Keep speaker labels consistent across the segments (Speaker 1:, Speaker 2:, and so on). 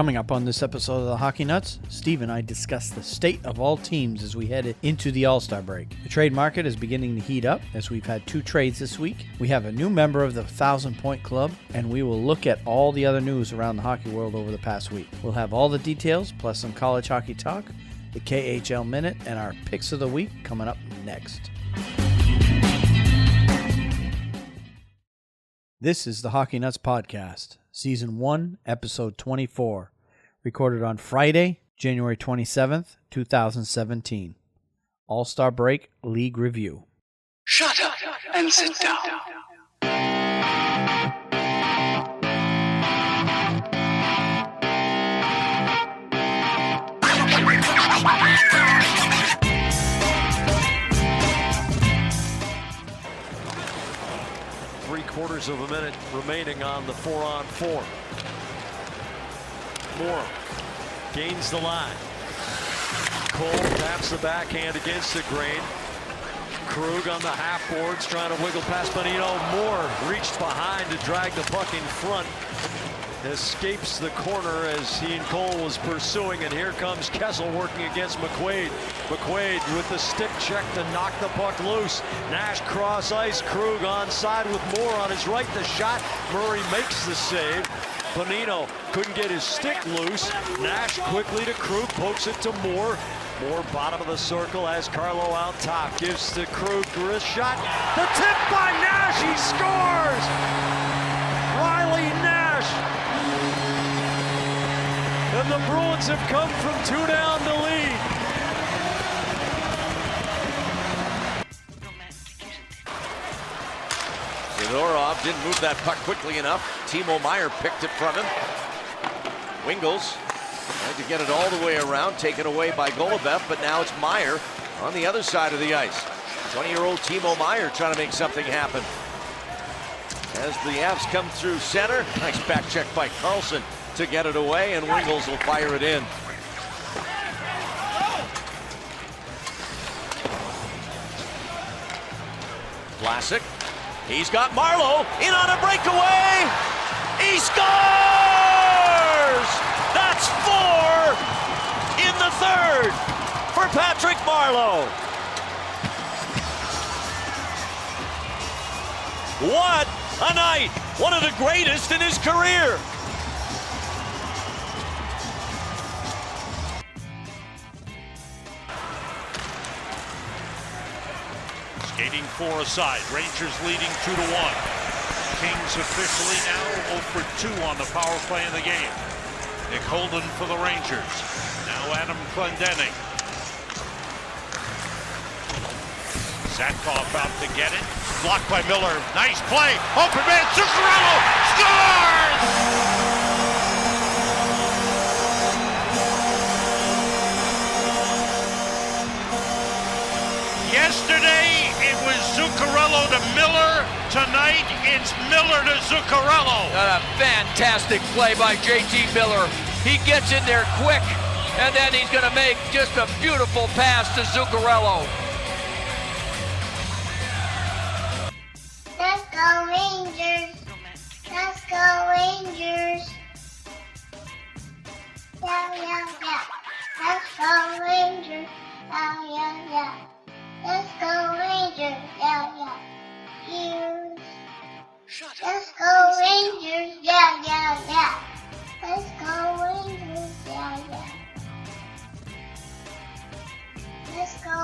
Speaker 1: Coming up on this episode of the Hockey Nuts, Steve and I discuss the state of all teams as we head into the All-Star break. The trade market is beginning to heat up as we've had 2 trades this week. We have a new member of the 1,000-point club, and we will look at all the other news around the hockey world over the past week. We'll have all the details, plus some college hockey talk, the KHL Minute, and our picks of the week coming up next. This is the Hockey Nuts Podcast, Season 1, Episode 24, recorded on Friday, January 27th, 2017. All-Star Break League Review.
Speaker 2: Shut up and sit down.
Speaker 3: 3/4 of a minute remaining on the 4-on-4. Moore gains the line. Cole taps the backhand against the grain. Krug on the half boards trying to wiggle past Bonino. Moore reached behind to drag the puck in front. Escapes the corner as he and Cole was pursuing, and here comes Kessel working against McQuaid. McQuaid with the stick check to knock the puck loose. Nash cross ice. Krug onside with Moore on his right. The shot. Murray makes the save. Bonino couldn't get his stick loose. Nash quickly to Krug, pokes it to Moore. Moore bottom of the circle as Carlo out top. Gives to Krug, wrist shot. The tip by Nash. He scores! Riley Nash. And the Bruins have come from 2 down to lead.
Speaker 4: Zadorov didn't move that puck quickly enough. Timo Meier picked it from him. Wingels tried to get it all the way around, taken away by Golubev, but now it's Meier on the other side of the ice. 20-year-old Timo Meier trying to make something happen. As the Avs come through center, nice back check by Carlson to get it away, and Wingels will fire it in. Vlasic, he's got Marleau in on a breakaway. He scores! That's 4 in the third for Patrick Marleau. What a night! One of the greatest in his career.
Speaker 5: Skating 4 aside, Rangers leading 2-1. Kings officially now 0 for 2 on the power play in the game. Nick Holden for the Rangers. Now Adam Clendening. Zatkov out to get it. Blocked by Miller. Nice play. Open man. Zuccarello scores! Yesterday, it was Zuccarello to Miller. Tonight, it's Miller to Zuccarello.
Speaker 6: A fantastic play by JT Miller. He gets in there quick, and then he's going to make just a beautiful pass to Zuccarello.
Speaker 7: Let's go Rangers. Let's go Rangers. Yeah, yeah, yeah. Let's go Rangers. Yeah, yeah, yeah. Let's go Rangers, yeah, yeah. Let's go Rangers, yeah, yeah, yeah. Let's go Rangers, yeah, yeah. Let's go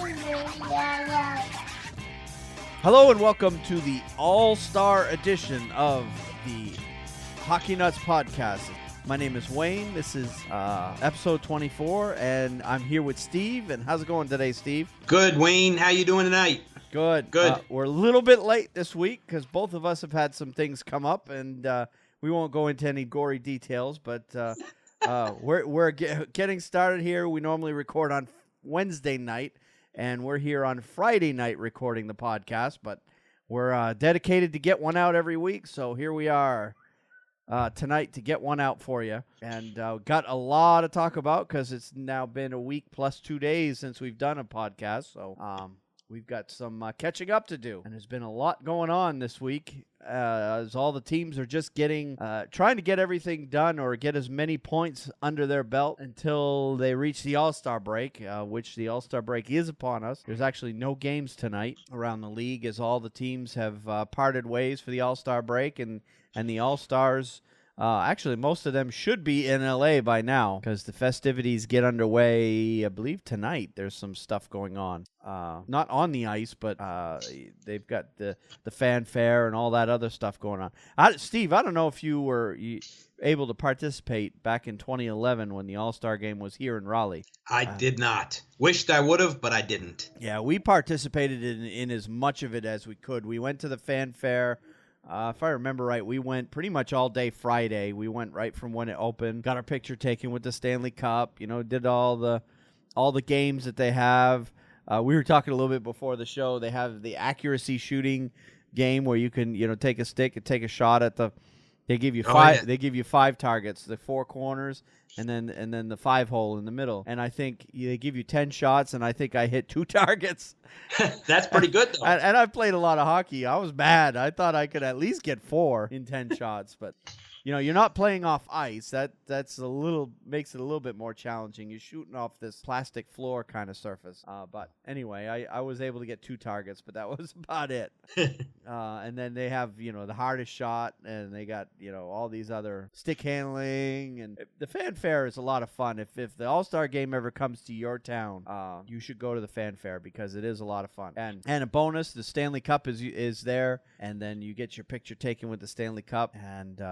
Speaker 7: Rangers, yeah, yeah.
Speaker 1: Hello and welcome to the All-Star edition of the Hockey Nuts Podcast. My name is Wayne. This is episode 24, and I'm here with Steve. And how's it going today, Steve?
Speaker 8: Good, Wayne. How you doing tonight?
Speaker 1: Good.
Speaker 8: Good.
Speaker 1: We're a little bit late this week because both of us have had some things come up, and we won't go into any gory details. But we're getting started here. We normally record on Wednesday night, and we're here on Friday night recording the podcast. But we're dedicated to get one out every week, so here we are. Tonight to get one out for you, and got a lot to talk about because it's now been a week plus 2 days since we've done a podcast. So we've got some catching up to do. And there's been a lot going on this week as all the teams are just trying to get everything done or get as many points under their belt until they reach the All-Star break, which the All-Star break is upon us. There's actually no games tonight around the league as all the teams have parted ways for the All-Star break, and the All-Stars, actually most of them should be in LA by now because the festivities get underway, I believe tonight. There's some stuff going on. Not on the ice, but they've got the fanfare and all that other stuff going on. Steve, I don't know if you were able to participate back in 2011 when the All-Star game was here in Raleigh.
Speaker 8: I did not. Wished I would have, but I didn't.
Speaker 1: Yeah, we participated in as much of it as we could. We went to the fanfare. If I remember right, we went pretty much all day Friday. We went right from when it opened, got our picture taken with the Stanley Cup, did all the games that they have. We were talking a little bit before the show. They have the accuracy shooting game where you can, take a stick and take a shot at they give you they give you 5 targets, the 4 corners, and then the 5 hole in the middle. And I think they give you 10 shots, and I think I hit 2 targets.
Speaker 8: That's pretty good, though.
Speaker 1: And I've played a lot of hockey. I was mad. I thought I could at least get 4 in 10 shots, but you're not playing off ice. That's makes it a little bit more challenging. You're shooting off this plastic floor kind of surface. But anyway, I was able to get 2 targets, but that was about it. And then they have the hardest shot, and they got all these other stick handling, and the fanfare is a lot of fun. If the All-Star game ever comes to your town, you should go to the fanfare because it is a lot of fun. And a bonus, the Stanley Cup is there, and then you get your picture taken with the Stanley Cup, and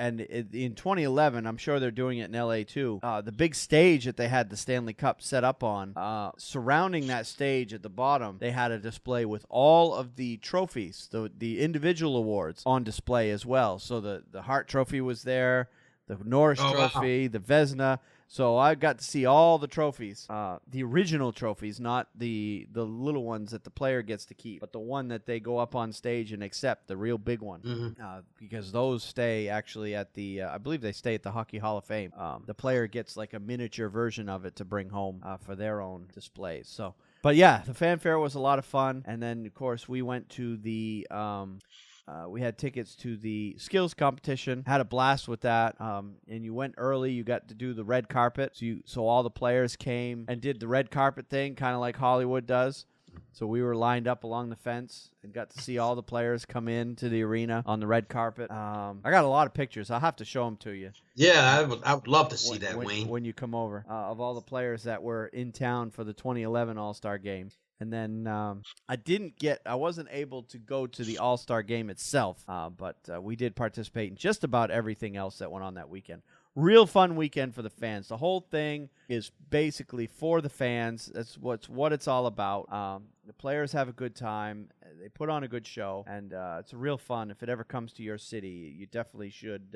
Speaker 1: in 2011, I'm sure they're doing it in LA too. The big stage that they had the Stanley Cup set up on, surrounding that stage at the bottom, they had a display with all of the trophies, the individual awards on display as well. So the Hart Trophy was there, the Norris Trophy, the Vezina. So I got to see all the trophies, the original trophies, not the little ones that the player gets to keep, but the one that they go up on stage and accept, the real big one, because those stay actually at I believe they stay at the Hockey Hall of Fame. The player gets like a miniature version of it to bring home for their own displays. So, but yeah, the fanfare was a lot of fun, and then of course we went to the. We had tickets to the skills competition, had a blast with that, and you went early. You got to do the red carpet, so all the players came and did the red carpet thing, kind of like Hollywood does. So we were lined up along the fence and got to see all the players come in to the arena on the red carpet. I got a lot of pictures. I'll have to show them to you.
Speaker 8: Yeah, I would love to see that, Wayne.
Speaker 1: When you come over, of all the players that were in town for the 2011 All-Star Game. And then I wasn't able to go to the All-Star Game itself, but we did participate in just about everything else that went on that weekend. Real fun weekend for the fans. The whole thing is basically for the fans. That's what it's all about. The players have a good time. They put on a good show, and it's real fun. If it ever comes to your city, you definitely should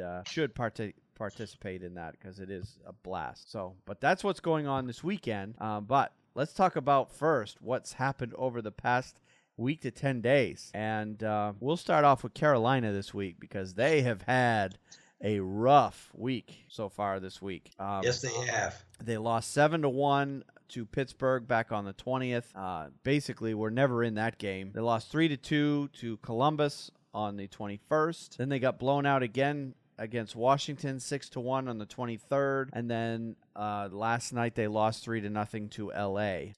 Speaker 1: participate in that because it is a blast. So, but that's what's going on this weekend. But let's talk about first what's happened over the past week to 10 days. And we'll start off with Carolina this week because they have had a rough week so far this week.
Speaker 8: Yes, they have.
Speaker 1: They lost 7-1 to Pittsburgh back on the 20th. Basically, we're never in that game. They lost 3-2 to Columbus on the 21st. Then they got blown out again against Washington 6-1 on the 23rd, and then last night they lost 3-0 to LA.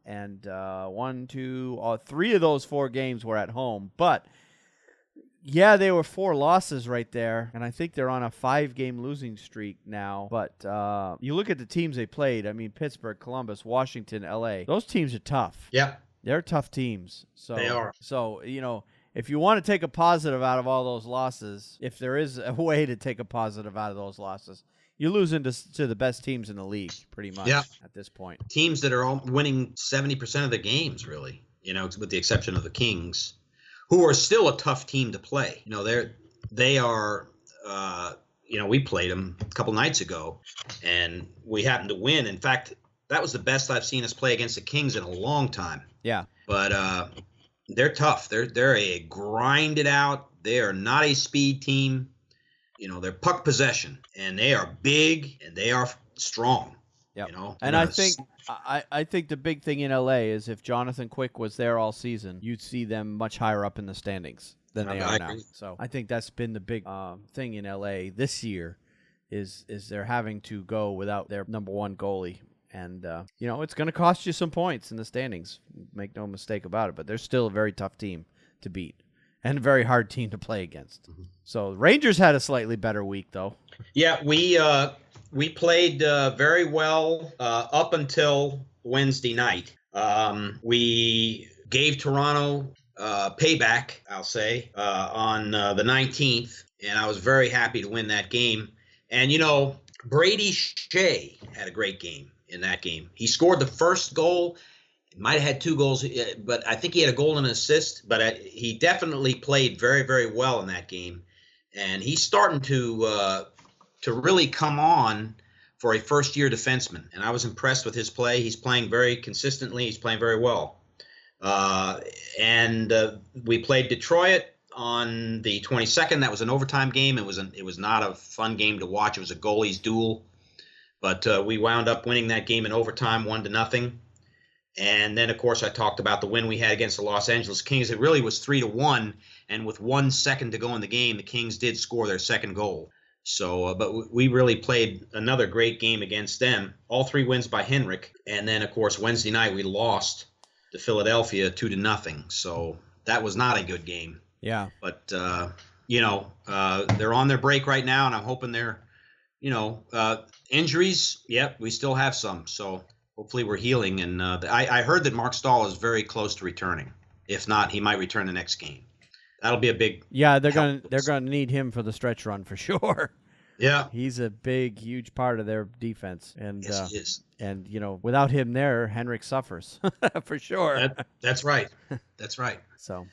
Speaker 1: And 3 of those 4 games were at home, but yeah, they were 4 losses right there, and I think they're on a 5-game losing streak now. But you look at the teams they played. I mean, Pittsburgh, Columbus, Washington, LA. Those teams are tough.
Speaker 8: Yep,
Speaker 1: they're tough teams. So
Speaker 8: they are.
Speaker 1: So if you want to take a positive out of all those losses, if there is a way to take a positive out of those losses, you're losing to the best teams in the league, pretty much, at this point.
Speaker 8: Teams that are all winning 70% of the games, really, with the exception of the Kings, who are still a tough team to play. They are, we played them a couple nights ago, and we happened to win. In fact, that was the best I've seen us play against the Kings in a long time.
Speaker 1: Yeah.
Speaker 8: But they're tough. They're a grinded out. They are not a speed team. They're puck possession, and they are big and they are strong.
Speaker 1: Yep.
Speaker 8: You know,
Speaker 1: And I think the big thing in LA is if Jonathan Quick was there all season, you'd see them much higher up in the standings than they are now. So I think that's been the big thing in LA this year is they're having to go without their number one goalie. And, it's going to cost you some points in the standings. Make no mistake about it. But they're still a very tough team to beat and a very hard team to play against. Mm-hmm. So Rangers had a slightly better week, though.
Speaker 8: Yeah, we played very well up until Wednesday night. We gave Toronto payback, I'll say, on the 19th. And I was very happy to win that game. And, Brady Shea had a great game in that game. He scored the first goal. He might have had 2 goals, but I think he had a goal and an assist. But he definitely played very, very well in that game. And he's starting to really come on for a first-year defenseman. And I was impressed with his play. He's playing very consistently. He's playing very well. And we played Detroit on the 22nd. That was an overtime game. It was not a fun game to watch. It was a goalies duel. But we wound up winning that game in overtime, 1-0. And then, of course, I talked about the win we had against the Los Angeles Kings. It really was 3-1, and with 1 second to go in the game, the Kings did score their second goal. So, but we really played another great game against them. All 3 wins by HNIC. And then, of course, Wednesday night we lost to Philadelphia 2-0. So that was not a good game.
Speaker 1: Yeah.
Speaker 8: But, they're on their break right now, and I'm hoping they're, injuries, yep, we still have some. So hopefully we're healing. And I heard that Mark Stahl is very close to returning. If not, he might return the next game. That'll be a big.
Speaker 1: Yeah, they're gonna need him for the stretch run for sure.
Speaker 8: Yeah,
Speaker 1: he's a big, huge part of their defense. And
Speaker 8: yes, he is.
Speaker 1: And without him there, HNIC suffers for sure.
Speaker 8: That's right. That's right.
Speaker 1: So.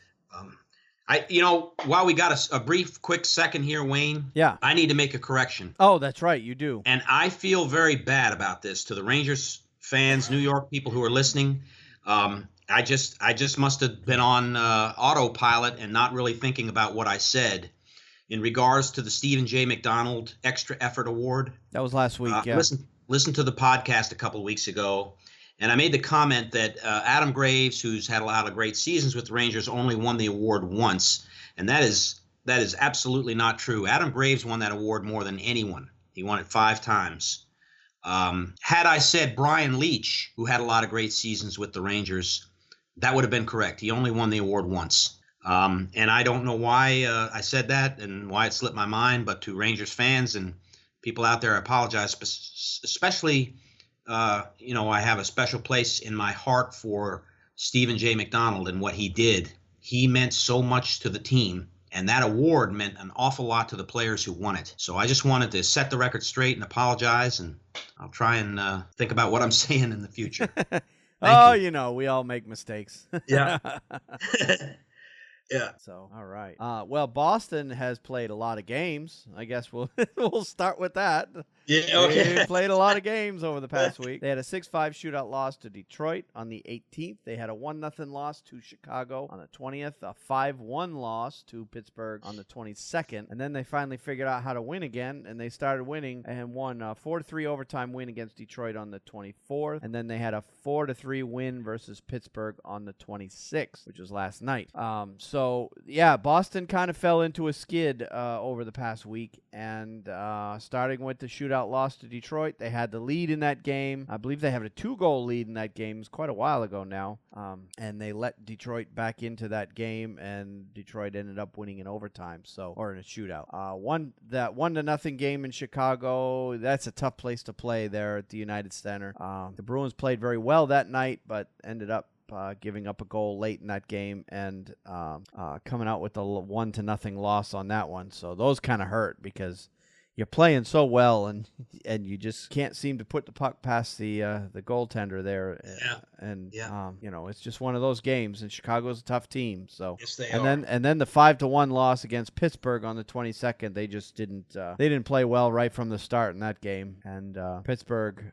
Speaker 8: While we got a brief, quick second here, Wayne.
Speaker 1: Yeah.
Speaker 8: I need to make a correction.
Speaker 1: Oh, that's right. You do.
Speaker 8: And I feel very bad about this to the Rangers fans, New York people who are listening. I just must have been on autopilot and not really thinking about what I said in regards to the Stephen J. McDonald Extra Effort Award.
Speaker 1: That was last week. Yeah.
Speaker 8: Listen to the podcast a couple of weeks ago. And I made the comment that Adam Graves, who's had a lot of great seasons with the Rangers, only won the award once. And that is absolutely not true. Adam Graves won that award more than anyone. He won it 5 times. Had I said Brian Leach, who had a lot of great seasons with the Rangers, that would have been correct. He only won the award once. And I don't know why I said that and why it slipped my mind, but to Rangers fans and people out there, I apologize, especially I have a special place in my heart for Stephen J. McDonald and what he did. He meant so much to the team, and that award meant an awful lot to the players who won it. So I just wanted to set the record straight and apologize, and I'll try and think about what I'm saying in the future.
Speaker 1: We all make mistakes.
Speaker 8: Yeah. Yeah.
Speaker 1: So, all right. Well, Boston has played a lot of games. I guess we'll start with that.
Speaker 8: Yeah, okay.
Speaker 1: They played a lot of games over the past week. They had a 6-5 shootout loss to Detroit on the 18th. They had a 1-0 loss to Chicago on the 20th, a 5-1 loss to Pittsburgh on the 22nd, and then they finally figured out how to win again, and they started winning and won a 4-3 overtime win against Detroit on the 24th, and then they had a 4-3 win versus Pittsburgh on the 26th, which was last night. So, yeah, Boston kind of fell into a skid over the past week, and starting with the shootout loss to Detroit, they had the lead in that game. I believe they have a 2-goal lead in that game. It's quite a while ago now, and they let Detroit back into that game, and Detroit ended up winning in overtime, or in a shootout. That 1-0 game in Chicago, that's a tough place to play there at the United Center. The Bruins played very well that night, but ended up giving up a goal late in that game and coming out with a 1-0 loss on that one. So those kind of hurt because you're playing so well and you just can't seem to put the puck past the goaltender there.
Speaker 8: Yeah.
Speaker 1: And it's just one of those games. And Chicago's a tough team. So
Speaker 8: yes, they
Speaker 1: are.
Speaker 8: And
Speaker 1: then the 5-1 loss against Pittsburgh on the 22nd. They just didn't play well right from the start in that game. And Pittsburgh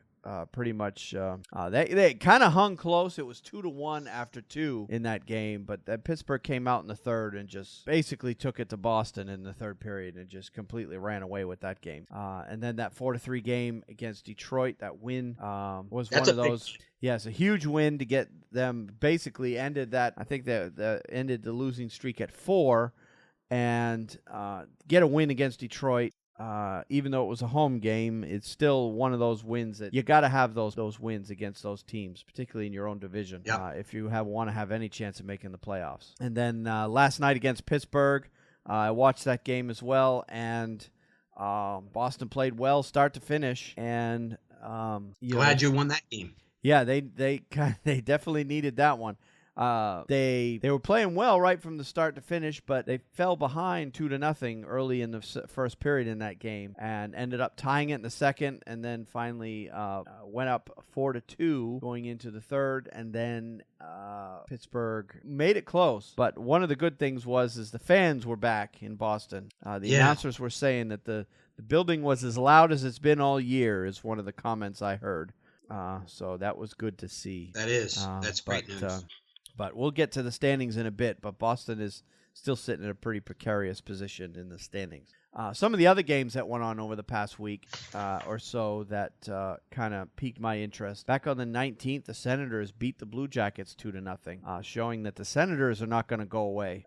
Speaker 1: pretty much they kind of hung close. It was 2-1 after 2 in that game, but then Pittsburgh came out in the third and just basically took it to Boston in the third period and just completely ran away with that game. And then that 4-3 game against Detroit, that win was one of those. Yes, a huge win to get them. Basically ended that. I think that ended the losing streak at 4, and get a win against Detroit. Even though it was a home game, it's still one of those wins that you got to have those wins against those teams, particularly in your own division, if you want to have any chance of making the playoffs. And then last night against Pittsburgh, I watched that game as well, and Boston played well start to finish. And
Speaker 8: glad you won that game.
Speaker 1: Yeah, they definitely needed that one. They were playing well right from the start to finish, but they fell behind 2-0 early in the first period in that game and ended up tying it in the second, and then finally went up 4-2 going into the third, and then Pittsburgh made it close. But one of the good things is the fans were back in Boston. The announcers were saying that the building was as loud as it's been all year, is one of the comments I heard. So that was good to see.
Speaker 8: That is. That's great news.
Speaker 1: But we'll get to the standings in a bit. But Boston is still sitting in a pretty precarious position in the standings. Some of the other games that went on over the past week or so that kind of piqued my interest. Back on the 19th, the Senators beat the Blue Jackets 2-0, showing that the Senators are not going to go away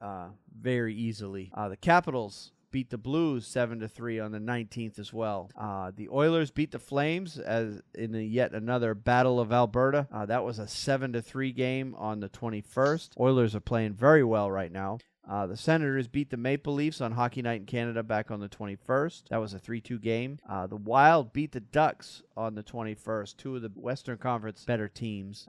Speaker 1: very easily. The Capitals beat the Blues 7-3 on the 19th as well. The Oilers beat the Flames as in yet another Battle of Alberta. That was a 7-3 game on the 21st. Oilers are playing very well right now. The Senators beat the Maple Leafs on Hockey Night in Canada back on the 21st. That was a 3-2 game. The Wild beat the Ducks on the 21st. Two of the Western Conference better teams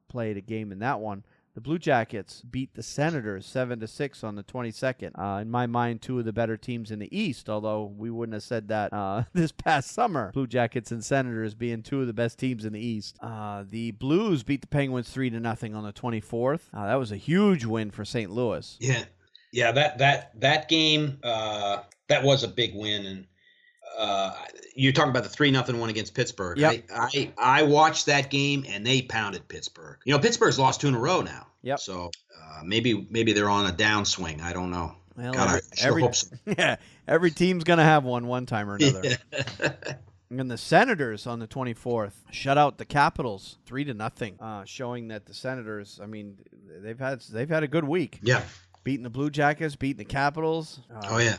Speaker 1: played a game in that one. The Blue Jackets beat the Senators 7-6 on the 22nd. In my mind, two of the better teams in the East, although we wouldn't have said that this past summer. Blue Jackets and Senators being two of the best teams in the East. The Blues beat the Penguins 3-0 on the 24th. That was a huge win for St. Louis.
Speaker 8: Yeah. That game, that was a big win, and you're talking about the 3-0 one against Pittsburgh.
Speaker 1: Yep.
Speaker 8: I watched that game, and they pounded Pittsburgh. Pittsburgh's lost 2 in a row now.
Speaker 1: Yep.
Speaker 8: So maybe they're on a downswing. I don't know.
Speaker 1: Well,
Speaker 8: God, I sure hope so.
Speaker 1: Yeah, every team's going to have one time or another. And the Senators on the 24th shut out the Capitals 3-0, showing that the Senators, I mean, they've had a good week.
Speaker 8: Yeah.
Speaker 1: Beating the Blue Jackets, beating the Capitals,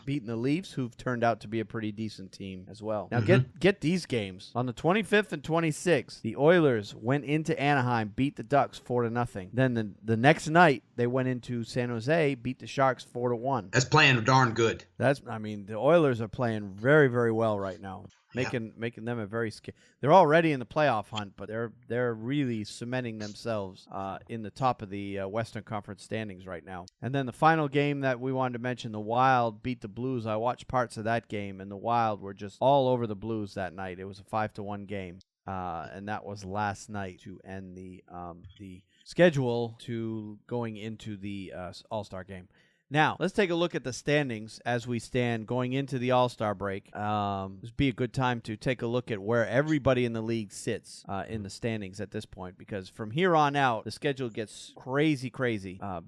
Speaker 1: beating the Leafs, who've turned out to be a pretty decent team as well. Now, get these games. On the 25th and 26th, the Oilers went into Anaheim, beat the Ducks 4-0. Then the next night, they went into San Jose, beat the Sharks 4-1.
Speaker 8: That's playing darn good.
Speaker 1: The Oilers are playing very, very well right now. Making them a very they're already in the playoff hunt, but they're really cementing themselves in the top of the Western Conference standings right now. And then the final game that we wanted to mention, the Wild beat the Blues. I watched parts of that game, and the Wild were just all over the Blues that night. It was a 5-1 game, and that was last night to end the schedule to going into the All-Star game. Now, let's take a look at the standings as we stand going into the All-Star break. This would be a good time to take a look at where everybody in the league sits in the standings at this point, because from here on out, the schedule gets crazy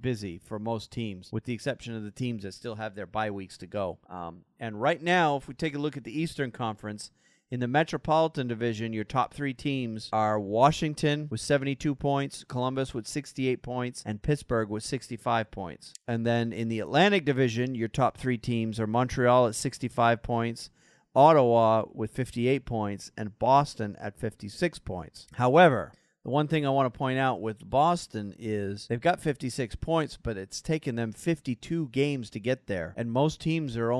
Speaker 1: busy for most teams, with the exception of the teams that still have their bye weeks to go. And right now, if we take a look at the Eastern Conference, in the Metropolitan Division, your top 3 teams are Washington with 72 points, Columbus with 68 points, and Pittsburgh with 65 points. And then in the Atlantic Division, your top 3 teams are Montreal at 65 points, Ottawa with 58 points, and Boston at 56 points. However, the one thing I want to point out with Boston is they've got 56 points, but it's taken them 52 games to get there. And most teams are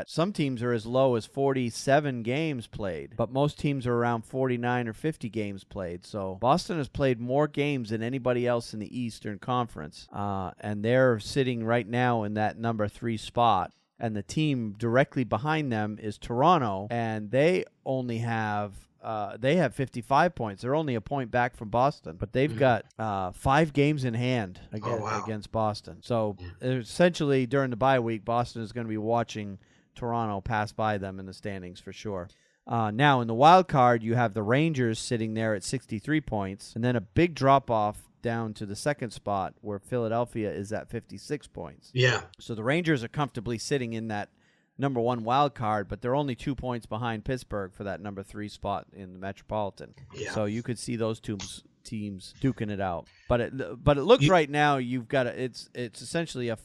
Speaker 1: some teams are as low as 47 games played, but most teams are around 49 or 50 games played. So Boston has played more games than anybody else in the Eastern Conference, and they're sitting right now in that number 3 spot. And the team directly behind them is Toronto, and they only have 55 points. They're only a point back from Boston, but they've got 5 games in hand against Boston. So essentially, during the bye week, Boston is going to be watching Toronto pass by them in the standings for sure. Now, in the wild card, you have the Rangers sitting there at 63 points, and then a big drop-off down to the second spot where Philadelphia is at 56 points.
Speaker 8: Yeah.
Speaker 1: So the Rangers are comfortably sitting in that number 1 wild card, but they're only 2 points behind Pittsburgh for that number 3 spot in the Metropolitan.
Speaker 8: Yeah.
Speaker 1: So you could see those two teams duking it out. But it looks right now you've got it's essentially a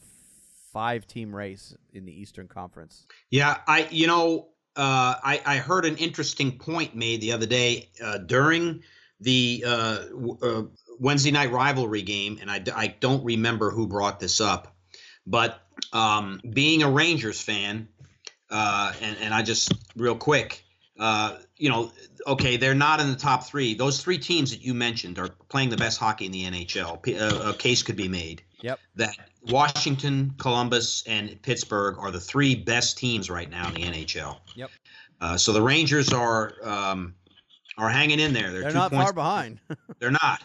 Speaker 1: 5-team race in the Eastern Conference.
Speaker 8: Yeah, I heard an interesting point made the other day during the Wednesday night rivalry game, and I don't remember who brought this up, but being a Rangers fan, and I just real quick, okay, they're not in the top 3. Those 3 teams that you mentioned are playing the best hockey in the NHL. A case could be made.
Speaker 1: Yep.
Speaker 8: That Washington, Columbus, and Pittsburgh are the 3 best teams right now in the NHL.
Speaker 1: Yep.
Speaker 8: So the Rangers are hanging in there.
Speaker 1: They're not far behind.
Speaker 8: They're not.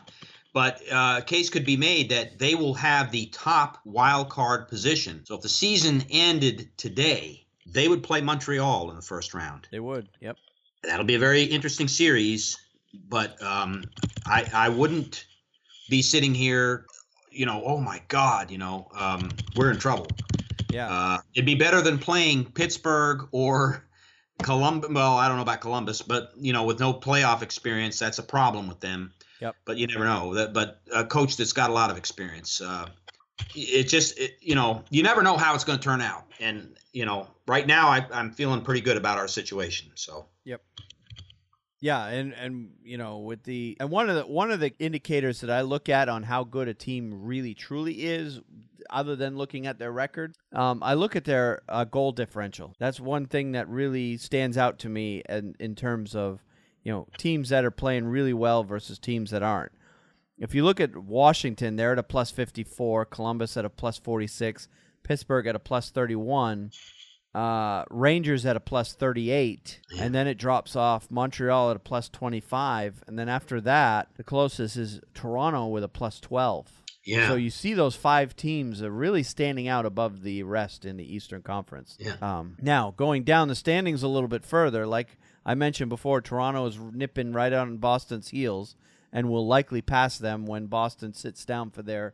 Speaker 8: But a case could be made that they will have the top wild card position. So if the season ended today, they would play Montreal in the first round.
Speaker 1: They would. Yep.
Speaker 8: That'll be a very interesting series. But I wouldn't be sitting here, oh my God, we're in trouble.
Speaker 1: Yeah.
Speaker 8: It'd be better than playing Pittsburgh or Columbus. Well, I don't know about Columbus, but with no playoff experience, that's a problem with them.
Speaker 1: Yep.
Speaker 8: But you never know. But a coach that's got a lot of experience, you never know how it's going to turn out. And right now I'm feeling pretty good about our situation. So.
Speaker 1: Yep. Yeah, and one of the indicators that I look at on how good a team really truly is, other than looking at their record, I look at their goal differential. That's one thing that really stands out to me in terms of teams that are playing really well versus teams that aren't. If you look at Washington, they're at a plus 54, Columbus at a plus 46, Pittsburgh at a plus 31. Rangers at a plus 38, and then it drops off Montreal at a plus 25, and then after that, the closest is Toronto with a plus 12.
Speaker 8: Yeah.
Speaker 1: So you see those 5 teams are really standing out above the rest in the Eastern Conference.
Speaker 8: Yeah.
Speaker 1: Now, going down the standings a little bit further, like I mentioned before, Toronto is nipping right on Boston's heels and will likely pass them when Boston sits down for their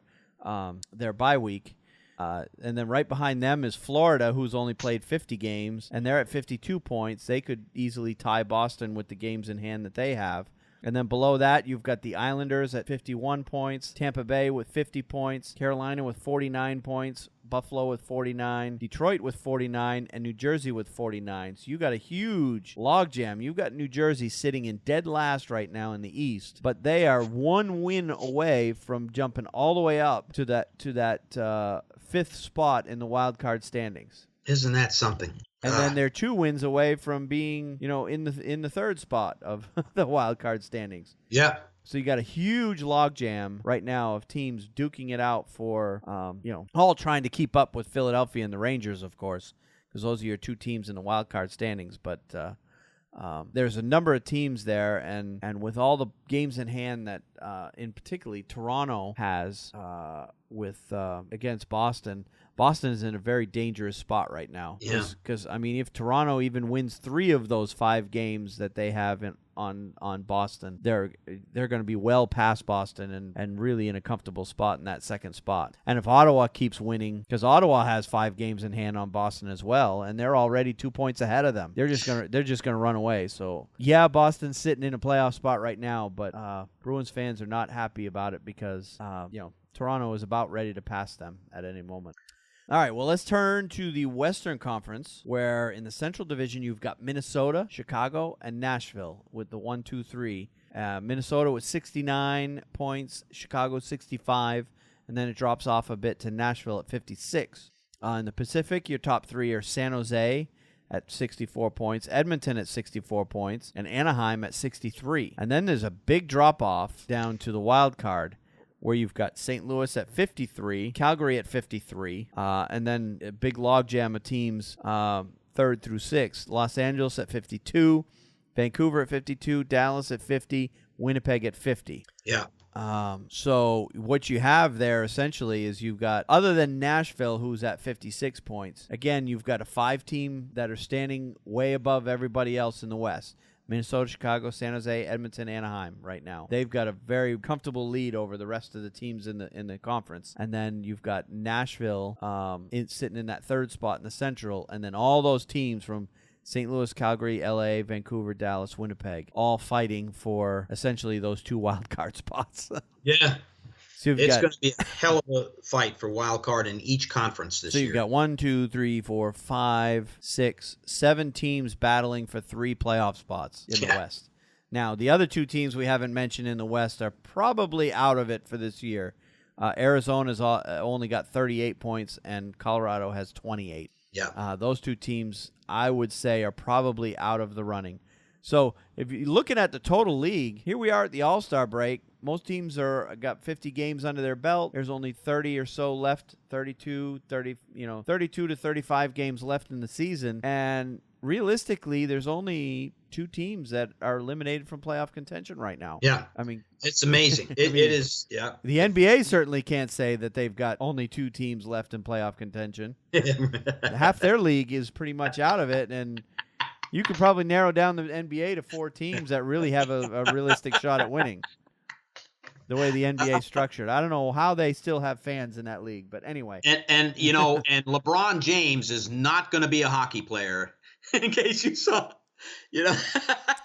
Speaker 1: bye week. And then right behind them is Florida, who's only played 50 games, and they're at 52 points. They could easily tie Boston with the games in hand that they have. And then below that, you've got the Islanders at 51 points, Tampa Bay with 50 points, Carolina with 49 points, Buffalo with 49, Detroit with 49, and New Jersey with 49. So you got a huge logjam. You've got New Jersey sitting in dead last right now in the East, but they are 1 win away from jumping all the way up to that 5th spot in the wild card standings.
Speaker 8: Isn't that something?
Speaker 1: And then they're 2 wins away from being, in the 3rd spot of the wild card standings.
Speaker 8: Yeah.
Speaker 1: So you got a huge logjam right now of teams duking it out for, all trying to keep up with Philadelphia and the Rangers, of course, because those are your 2 teams in the wild card standings. But there's a number of teams there, and with all the games in hand that, in particularly Toronto has with against Boston. Boston is in a very dangerous spot right now.
Speaker 8: Yeah.
Speaker 1: Because if Toronto even wins 3 of those 5 games that they have on Boston, they're going to be well past Boston and really in a comfortable spot in that 2nd spot. And if Ottawa keeps winning, because Ottawa has 5 games in hand on Boston as well, and they're already 2 points ahead of them, they're just gonna run away. So yeah, Boston's sitting in a playoff spot right now, but Bruins fans are not happy about it because Toronto is about ready to pass them at any moment. All right, well, let's turn to the Western Conference, where in the Central Division you've got Minnesota, Chicago, and Nashville with the 1, 2, 3. Minnesota with 69 points, Chicago 65, and then it drops off a bit to Nashville at 56. In the Pacific, your top 3 are San Jose at 64 points, Edmonton at 64 points, and Anaheim at 63. And then there's a big drop-off down to the wild card, where you've got St. Louis at 53, Calgary at 53, and then a big logjam of teams 3rd through 6th. Los Angeles at 52, Vancouver at 52, Dallas at 50, Winnipeg at 50.
Speaker 8: Yeah.
Speaker 1: So what you have there essentially is you've got, other than Nashville, who's at 56 points, again, you've got a 5-team that are standing way above everybody else in the West. Minnesota, Chicago, San Jose, Edmonton, Anaheim right now. They've got a very comfortable lead over the rest of the teams in the conference. And then you've got Nashville sitting in that 3rd spot in the Central, and then all those teams from St. Louis, Calgary, LA, Vancouver, Dallas, Winnipeg, all fighting for essentially those 2 wild card spots.
Speaker 8: Yeah.
Speaker 1: So
Speaker 8: it's going to be a hell of a fight for wild card in each conference this year.
Speaker 1: So you've got 1, 2, 3, 4, 5, 6, 7 teams battling for 3 playoff spots in the West. Now, the other 2 teams we haven't mentioned in the West are probably out of it for this year. Arizona's only got 38 points, and Colorado has 28.
Speaker 8: Yeah.
Speaker 1: Those 2 teams, I would say, are probably out of the running. So if you're looking at the total league, here we are at the All-Star break. Most teams got 50 games under their belt. There's only 30 or so left, 32 to 35 games left in the season. And realistically, there's only 2 teams that are eliminated from playoff contention right now.
Speaker 8: Yeah.
Speaker 1: I mean,
Speaker 8: it's amazing. It is. Yeah.
Speaker 1: The NBA certainly can't say that they've got only 2 teams left in playoff contention. Half their league is pretty much out of it, and you could probably narrow down the NBA to 4 teams that really have a realistic shot at winning. The way the NBA is structured. I don't know how they still have fans in that league, but anyway.
Speaker 8: And LeBron James is not going to be a hockey player, in case you saw,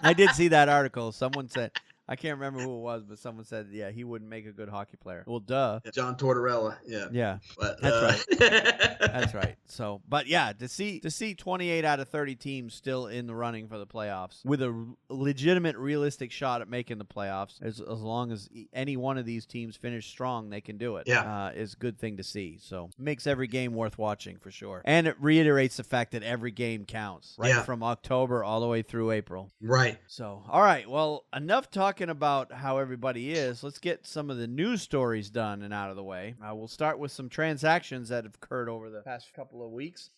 Speaker 1: I did see that article. Someone said, I can't remember who it was, but someone said, yeah, he wouldn't make a good hockey player. Well, duh.
Speaker 8: John Tortorella. Yeah.
Speaker 1: Yeah.
Speaker 8: But,
Speaker 1: that's right. That's right. So, but yeah, to see 28 out of 30 teams still in the running for the playoffs with a legitimate, realistic shot at making the playoffs, as long as any one of these teams finish strong, they can do it.
Speaker 8: Yeah.
Speaker 1: Is a good thing to see. So, makes every game worth watching for sure. And it reiterates the fact that every game counts, right?
Speaker 8: Yeah.
Speaker 1: From October all the way through April.
Speaker 8: Right.
Speaker 1: So, all right. Well, enough talking about how everybody is. Let's get some of the news stories done and out of the way. We'll start with some transactions that have occurred over the past couple of weeks.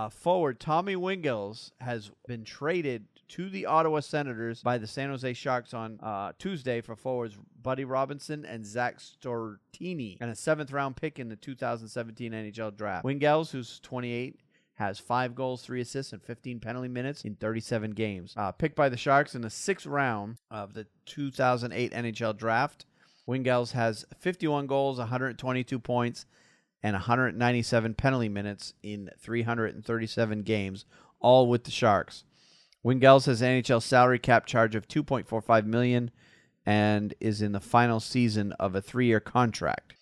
Speaker 1: Forward Tommy Wingels has been traded to the Ottawa Senators by the San Jose Sharks on Tuesday for forwards Buddy Robinson and Zach Stortini and a 7th-round pick in the 2017 NHL Draft. Wingels, who's 28, has 5 goals, 3 assists, and 15 penalty minutes in 37 games. Picked by the Sharks in the 6th round of the 2008 NHL Draft, Wingels has 51 goals, 122 points, and 197 penalty minutes in 337 games, all with the Sharks. Wingels has an NHL salary cap charge of $2.45 million and is in the final season of a 3-year contract.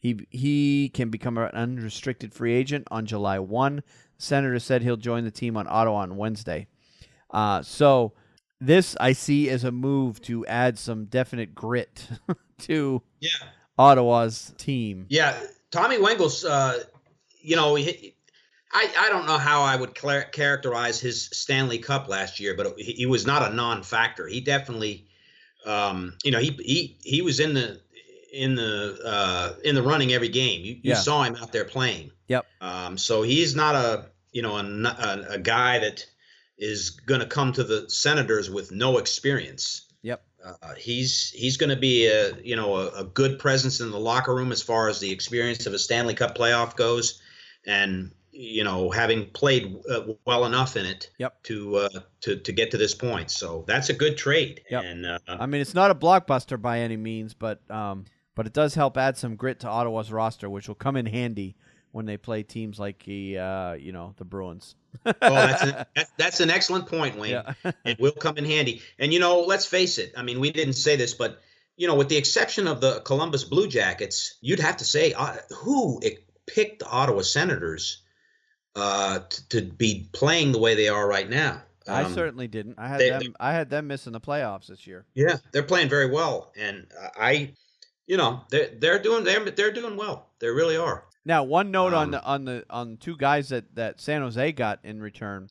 Speaker 1: He can become an unrestricted free agent on July 1. Senator said he'll join the team on Ottawa on Wednesday. So this I see as a move to add some definite grit to Ottawa's team.
Speaker 8: Yeah, Tommy Wingels, I don't know how I would characterize his Stanley Cup last year, but he was not a non-factor. He definitely, he was in the running every game. You saw him out there playing.
Speaker 1: Yep.
Speaker 8: So he's not a guy that is going to come to the Senators with no experience.
Speaker 1: Yep.
Speaker 8: He's going to be a good presence in the locker room as far as the experience of a Stanley Cup playoff goes, and having played well enough in it to get to this point. So that's a good trade.
Speaker 1: Yep.
Speaker 8: And
Speaker 1: I mean, it's not a blockbuster by any means, but it does help add some grit to Ottawa's roster, which will come in handy when they play teams like the Bruins.
Speaker 8: That's an excellent point, Wayne.
Speaker 1: Yeah.
Speaker 8: It will come in handy. And let's face it. I mean, we didn't say this, but with the exception of the Columbus Blue Jackets, you'd have to say who picked the Ottawa Senators to be playing the way they are right now.
Speaker 1: I certainly didn't. I had them missing the playoffs this year.
Speaker 8: Yeah, they're playing very well, and they're doing well. They really are.
Speaker 1: Now, one note on the 2 guys that San Jose got in return.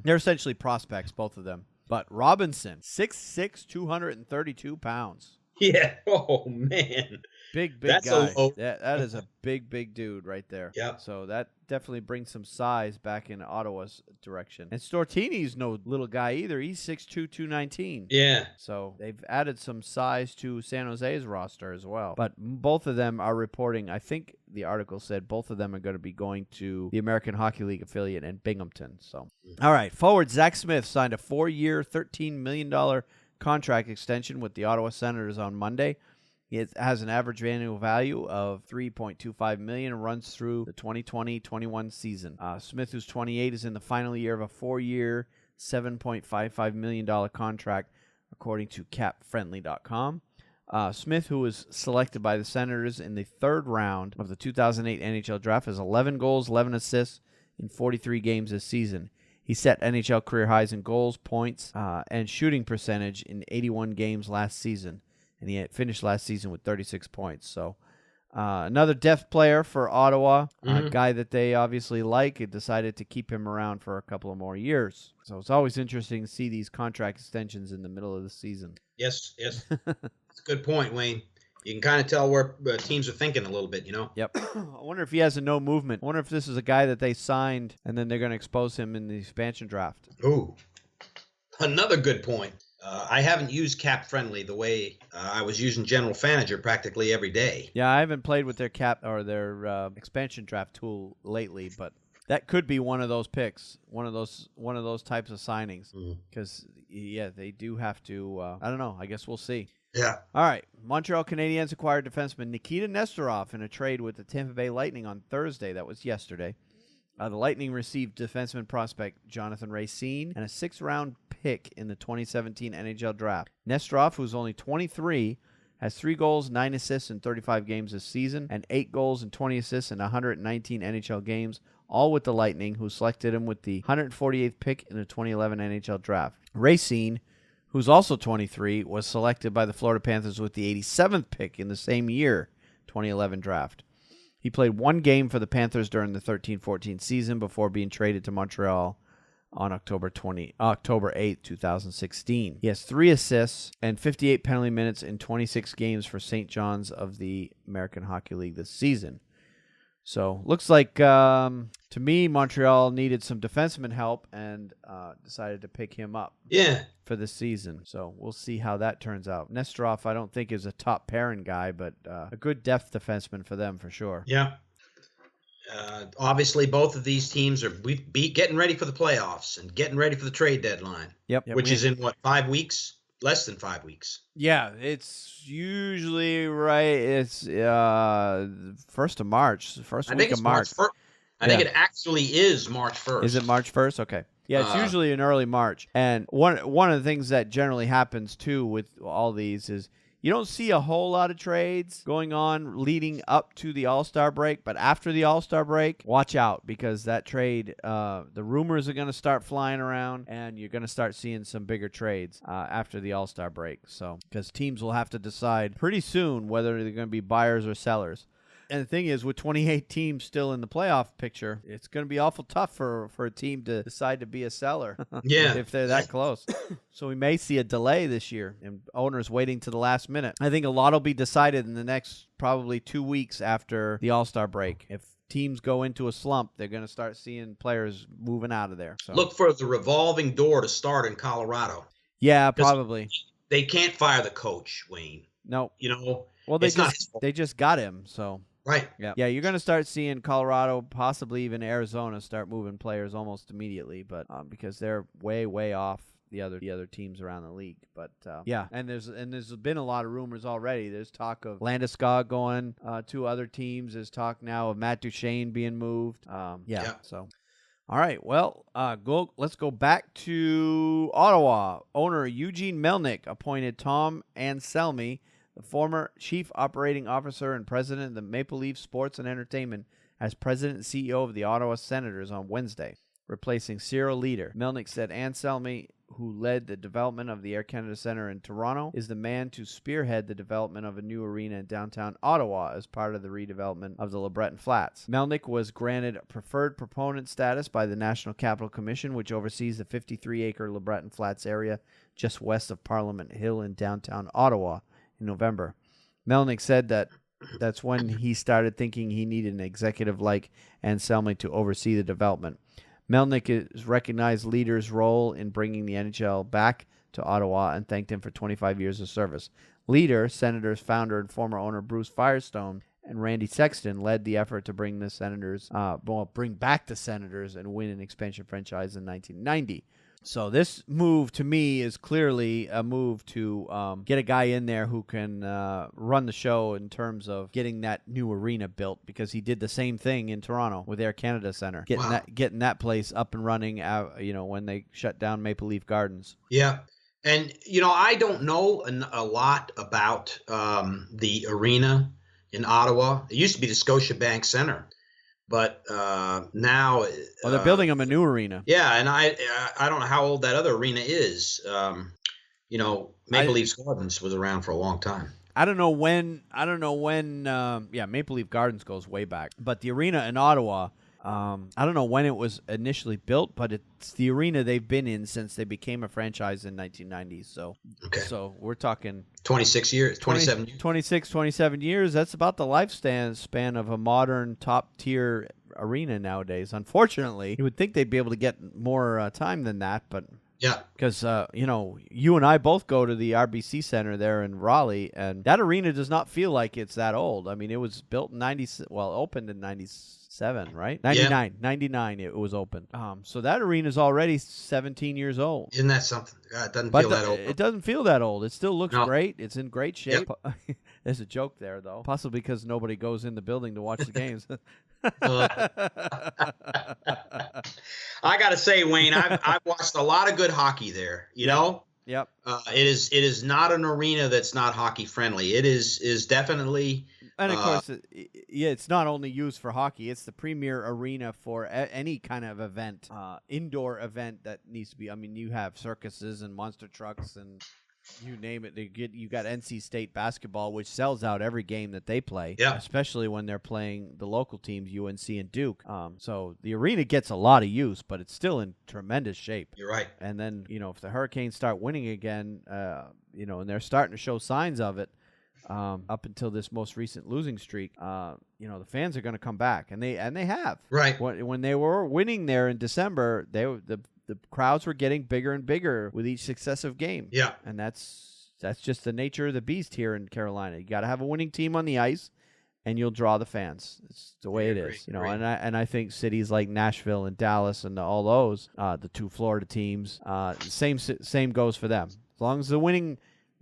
Speaker 1: They're essentially prospects, both of them. But Robinson, 6'6", 232 pounds.
Speaker 8: Yeah. Oh man.
Speaker 1: Big
Speaker 8: That's
Speaker 1: guy.
Speaker 8: a low.
Speaker 1: That is a big dude right there.
Speaker 8: Yep.
Speaker 1: So that definitely brings some size back in Ottawa's direction. And Stortini's no little guy either. He's 6'2", 219.
Speaker 8: Yeah.
Speaker 1: So they've added some size to San Jose's roster as well. But both of them are reporting, I think the article said both of them are going to be going to the American Hockey League affiliate in Binghamton. So, all right. Forward Zach Smith signed a 4-year, $13 million contract extension with the Ottawa Senators on Monday. It has an average annual value of $3.25 million and runs through the 2020-21 season. Smith, who's 28, is in the final year of a 4-year, $7.55 million contract, according to CapFriendly.com. Smith, who was selected by the Senators in the third round of the 2008 NHL Draft, has 11 goals, 11 assists in 43 games this season. He set NHL career highs in goals, points, and shooting percentage in 81 games last season. And he had finished last season with 36 points. So another depth player for Ottawa, a guy that they obviously like, and decided to keep him around for a couple of more years. So it's always interesting to see these contract extensions in the middle of the season.
Speaker 8: Yes. That's a good point, Wayne. You can kind of tell where teams are thinking a little bit, you know?
Speaker 1: Yep. I wonder if he has a no movement. I wonder if this is a guy that they signed and then they're going to expose him in the expansion draft.
Speaker 8: Ooh. Another good point. I haven't used Cap Friendly the way I was using General Fanager practically every day.
Speaker 1: Yeah, I haven't played with their cap or their expansion draft tool lately, but that could be one of those picks, one of those types of signings. Because they do have to. I don't know. I guess we'll see.
Speaker 8: Yeah.
Speaker 1: All right. Montreal Canadiens acquired defenseman Nikita Nesterov in a trade with the Tampa Bay Lightning on Thursday. That was yesterday. The Lightning received defenseman prospect Jonathan Racine and a 6th-round pick in the 2017 NHL Draft. Nesterov, who's only 23, has 3 goals, 9 assists in 35 games this season, and 8 goals and 20 assists in 119 NHL games, all with the Lightning, who selected him with the 148th pick in the 2011 NHL Draft. Racine, who's also 23, was selected by the Florida Panthers with the 87th pick in the same year, 2011 Draft. He played 1 game for the Panthers during the 13-14 season before being traded to Montreal on October 8, 2016. He has 3 assists and 58 penalty minutes in 26 games for St. John's of the American Hockey League this season. So, looks like, to me, Montreal needed some defenseman help and decided to pick him up for this season. So, we'll see how that turns out. Nesterov, I don't think, is a top pairing guy, but a good depth defenseman for them for sure.
Speaker 8: Yeah. Obviously, both of these teams are getting ready for the playoffs and getting ready for the trade deadline.
Speaker 1: Yep.
Speaker 8: Which is in, 5 weeks? Less than 5 weeks.
Speaker 1: Yeah, it's usually right. It's 1st of March, first week of March.
Speaker 8: I think it actually is March 1st.
Speaker 1: Is it March 1st? Okay. Yeah, it's usually in early March. And one of the things that generally happens, too, with all these is you don't see a whole lot of trades going on leading up to the All-Star break. But after the All-Star break, watch out, because that trade, the rumors are going to start flying around, and you're going to start seeing some bigger trades after the All-Star break. So, because teams will have to decide pretty soon whether they're going to be buyers or sellers. And the thing is, with 28 teams still in the playoff picture, it's going to be awful tough for a team to decide to be a seller if they're that close. So we may see a delay this year and owners waiting to the last minute. I think a lot will be decided in the next probably 2 weeks after the All-Star break. If teams go into a slump, they're going to start seeing players moving out of there. So.
Speaker 8: Look for the revolving door to start in Colorado.
Speaker 1: Yeah, probably.
Speaker 8: They can't fire the coach, Wayne.
Speaker 1: No.
Speaker 8: You know,
Speaker 1: well, they just got him, so.
Speaker 8: Right.
Speaker 1: Yeah, you're going to start seeing Colorado, possibly even Arizona, start moving players almost immediately, but because they're way off the other teams around the league. But and there's been a lot of rumors already. There's talk of Landeskog going to other teams. There's talk now of Matt Duchene being moved. So. All right, well, let's go back to Ottawa. Owner Eugene Melnyk appointed Tom Anselmi, the former chief operating officer and president of the Maple Leaf Sports and Entertainment, as president and CEO of the Ottawa Senators on Wednesday, replacing Cyril Leader. Melnyk said Anselmi, who led the development of the Air Canada Centre in Toronto, is the man to spearhead the development of a new arena in downtown Ottawa as part of the redevelopment of the LeBreton Flats. Melnyk was granted preferred proponent status by the National Capital Commission, which oversees the 53-acre LeBreton Flats area just west of Parliament Hill in downtown Ottawa, in November. Melnick said that's when he started thinking he needed an executive like Anselmi to oversee the development. Melnick has recognized Leader's role in bringing the NHL back to Ottawa and thanked him for 25 years of service. Leader, Senators founder and former owner Bruce Firestone, and Randy Sexton led the effort to bring the Senators, bring back the Senators and win an expansion franchise in 1990. So this move to me is clearly a move to get a guy in there who can run the show in terms of getting that new arena built, because he did the same thing in Toronto with Air Canada Center, getting that place up and running. When they shut down Maple Leaf Gardens.
Speaker 8: Yeah. And, I don't know a lot about the arena in Ottawa. It used to be the Scotiabank Center, but now...
Speaker 1: Well, they're building them a new arena.
Speaker 8: Yeah, and I don't know how old that other arena is. Maple Leafs Gardens was around for a long time.
Speaker 1: I don't know when. Maple Leaf Gardens goes way back, but the arena in Ottawa... I don't know when it was initially built, but it's the arena they've been in since they became a franchise in 1990. So, So we're talking
Speaker 8: 26 years, 27 years.
Speaker 1: 27 years. That's about the lifespan of a modern top-tier arena nowadays. Unfortunately, you would think they'd be able to get more time than that, but...
Speaker 8: Yeah.
Speaker 1: Because, you and I both go to the RBC Center there in Raleigh, and that arena does not feel like it's that old. I mean, it was built in opened in 97, right? 99 it was open. So that arena is already 17 years old.
Speaker 8: Isn't that something? God, it doesn't feel that old.
Speaker 1: It doesn't feel that old. It still looks great. It's in great shape. Yep. There's a joke there, though. Possibly because nobody goes in the building to watch the games.
Speaker 8: I got to say, Wayne, I've watched a lot of good hockey there, know?
Speaker 1: Yep.
Speaker 8: It is not an arena that's not hockey friendly. It is definitely...
Speaker 1: And of course, it's not only used for hockey. It's the premier arena for any kind of event, indoor event that needs to be. I mean, you have circuses and monster trucks and you name it. You got NC State basketball, which sells out every game that they play, especially when they're playing the local teams, UNC and Duke. So the arena gets a lot of use, but it's still in tremendous shape.
Speaker 8: You're right.
Speaker 1: And then, if the Hurricanes start winning again, and they're starting to show signs of it, up until this most recent losing streak, the fans are going to come back, and they have.
Speaker 8: Right.
Speaker 1: When they were winning there in December, the crowds were getting bigger and bigger with each successive game.
Speaker 8: Yeah.
Speaker 1: And that's just the nature of the beast here in Carolina. You got to have a winning team on the ice, and you'll draw the fans. It's the way it is, And I think cities like Nashville and Dallas and all those, the two Florida teams, same goes for them. As long as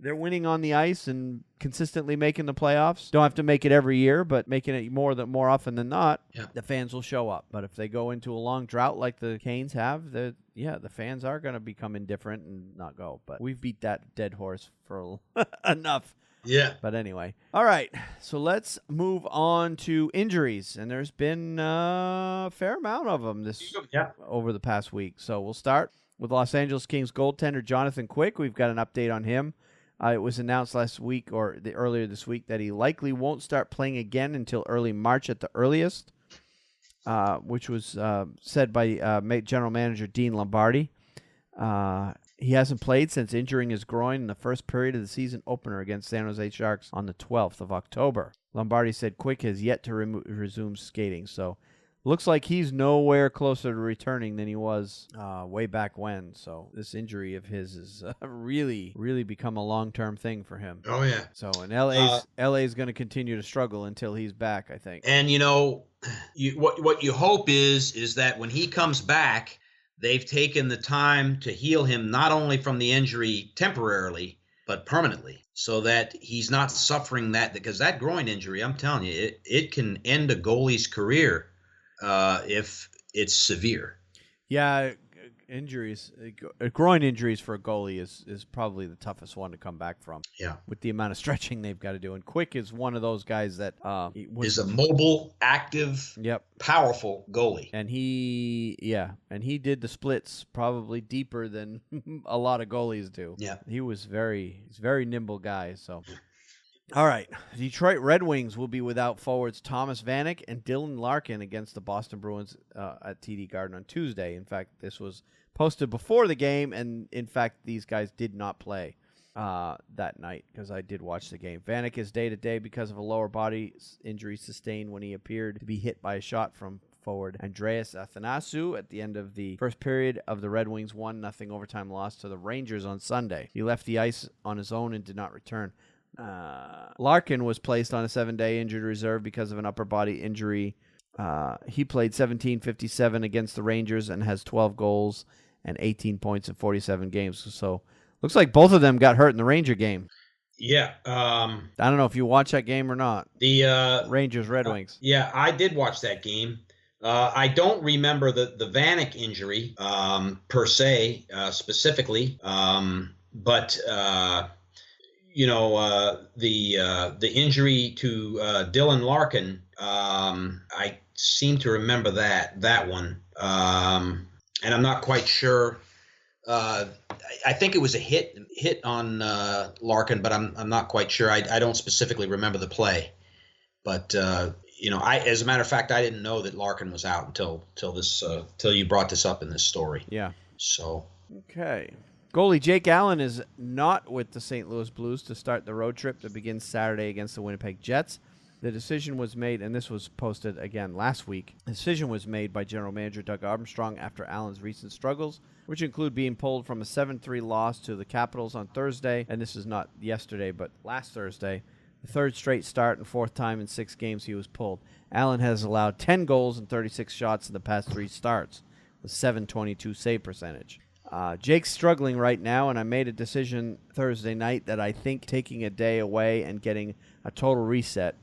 Speaker 1: they're winning on the ice and consistently making the playoffs. Don't have to make it every year, but making it more often than not, the fans will show up. But if they go into a long drought like the Canes have, the fans are going to become indifferent and not go. But we've beat that dead horse for enough.
Speaker 8: Yeah.
Speaker 1: But anyway. All right. So let's move on to injuries. And there's been a fair amount of them over the past week. So we'll start with Los Angeles Kings goaltender Jonathan Quick. We've got an update on him. It was announced last week earlier this week that he likely won't start playing again until early March at the earliest, which was said by General Manager Dean Lombardi. He hasn't played since injuring his groin in the first period of the season opener against San Jose Sharks on the 12th of October. Lombardi said Quick has yet to resume skating, so looks like he's nowhere closer to returning than he was way back when. So this injury of his has really, really become a long-term thing for him.
Speaker 8: Oh, yeah.
Speaker 1: So, and LA's going to continue to struggle until he's back, I think.
Speaker 8: And, what you hope is that when he comes back, they've taken the time to heal him not only from the injury temporarily, but permanently, so that he's not suffering that, because that groin injury, I'm telling you, it can end a goalie's career if it's severe.
Speaker 1: Yeah, groin injuries for a goalie is probably the toughest one to come back from.
Speaker 8: Yeah. With
Speaker 1: the amount of stretching they've got to do. And Quick is one of those guys that
Speaker 8: is a mobile, active, powerful goalie.
Speaker 1: And he did the splits probably deeper than a lot of goalies do.
Speaker 8: Yeah.
Speaker 1: He's a very nimble guy, so... All right. Detroit Red Wings will be without forwards Thomas Vanek and Dylan Larkin against the Boston Bruins at TD Garden on Tuesday. In fact, this was posted before the game, and in fact, these guys did not play. that night because I did watch the game. Vanek is day-to-day because of a lower body injury sustained when he appeared to be hit by a shot from forward Andreas Athanasiou at the end of the first period of the Red Wings 1-0 overtime loss to the Rangers on Sunday. He left the ice on his own and did not return. Larkin was placed on a 7-day injured reserve because of an upper body injury. He played 17:57 against the Rangers and has 12 goals and 18 points in 47 games. So looks like both of them got hurt in the Ranger game.
Speaker 8: Yeah.
Speaker 1: I don't know if you watched that game or not.
Speaker 8: The
Speaker 1: Rangers Red Wings.
Speaker 8: Yeah, I did watch that game. I don't remember the Vanek injury per se specifically, but the injury to Dylan Larkin, I seem to remember that one, and I'm not quite sure. I think it was a hit on Larkin, but I'm not quite sure. I don't specifically remember the play, but as a matter of fact, I didn't know that Larkin was out until you brought this up in this story.
Speaker 1: Yeah.
Speaker 8: So.
Speaker 1: Okay. Goalie Jake Allen is not with the St. Louis Blues to start the road trip that begins Saturday against the Winnipeg Jets. The decision was made, and this was posted again last week. The decision was made by General Manager Doug Armstrong after Allen's recent struggles, which include being pulled from a 7-3 loss to the Capitals on Thursday, and this is not yesterday, but last Thursday. The third straight start and fourth time in 6 games he was pulled. Allen has allowed 10 goals and 36 shots in the past 3 starts, with .722 save percentage. Jake's struggling right now, and I made a decision Thursday night that I think taking a day away and getting a total reset.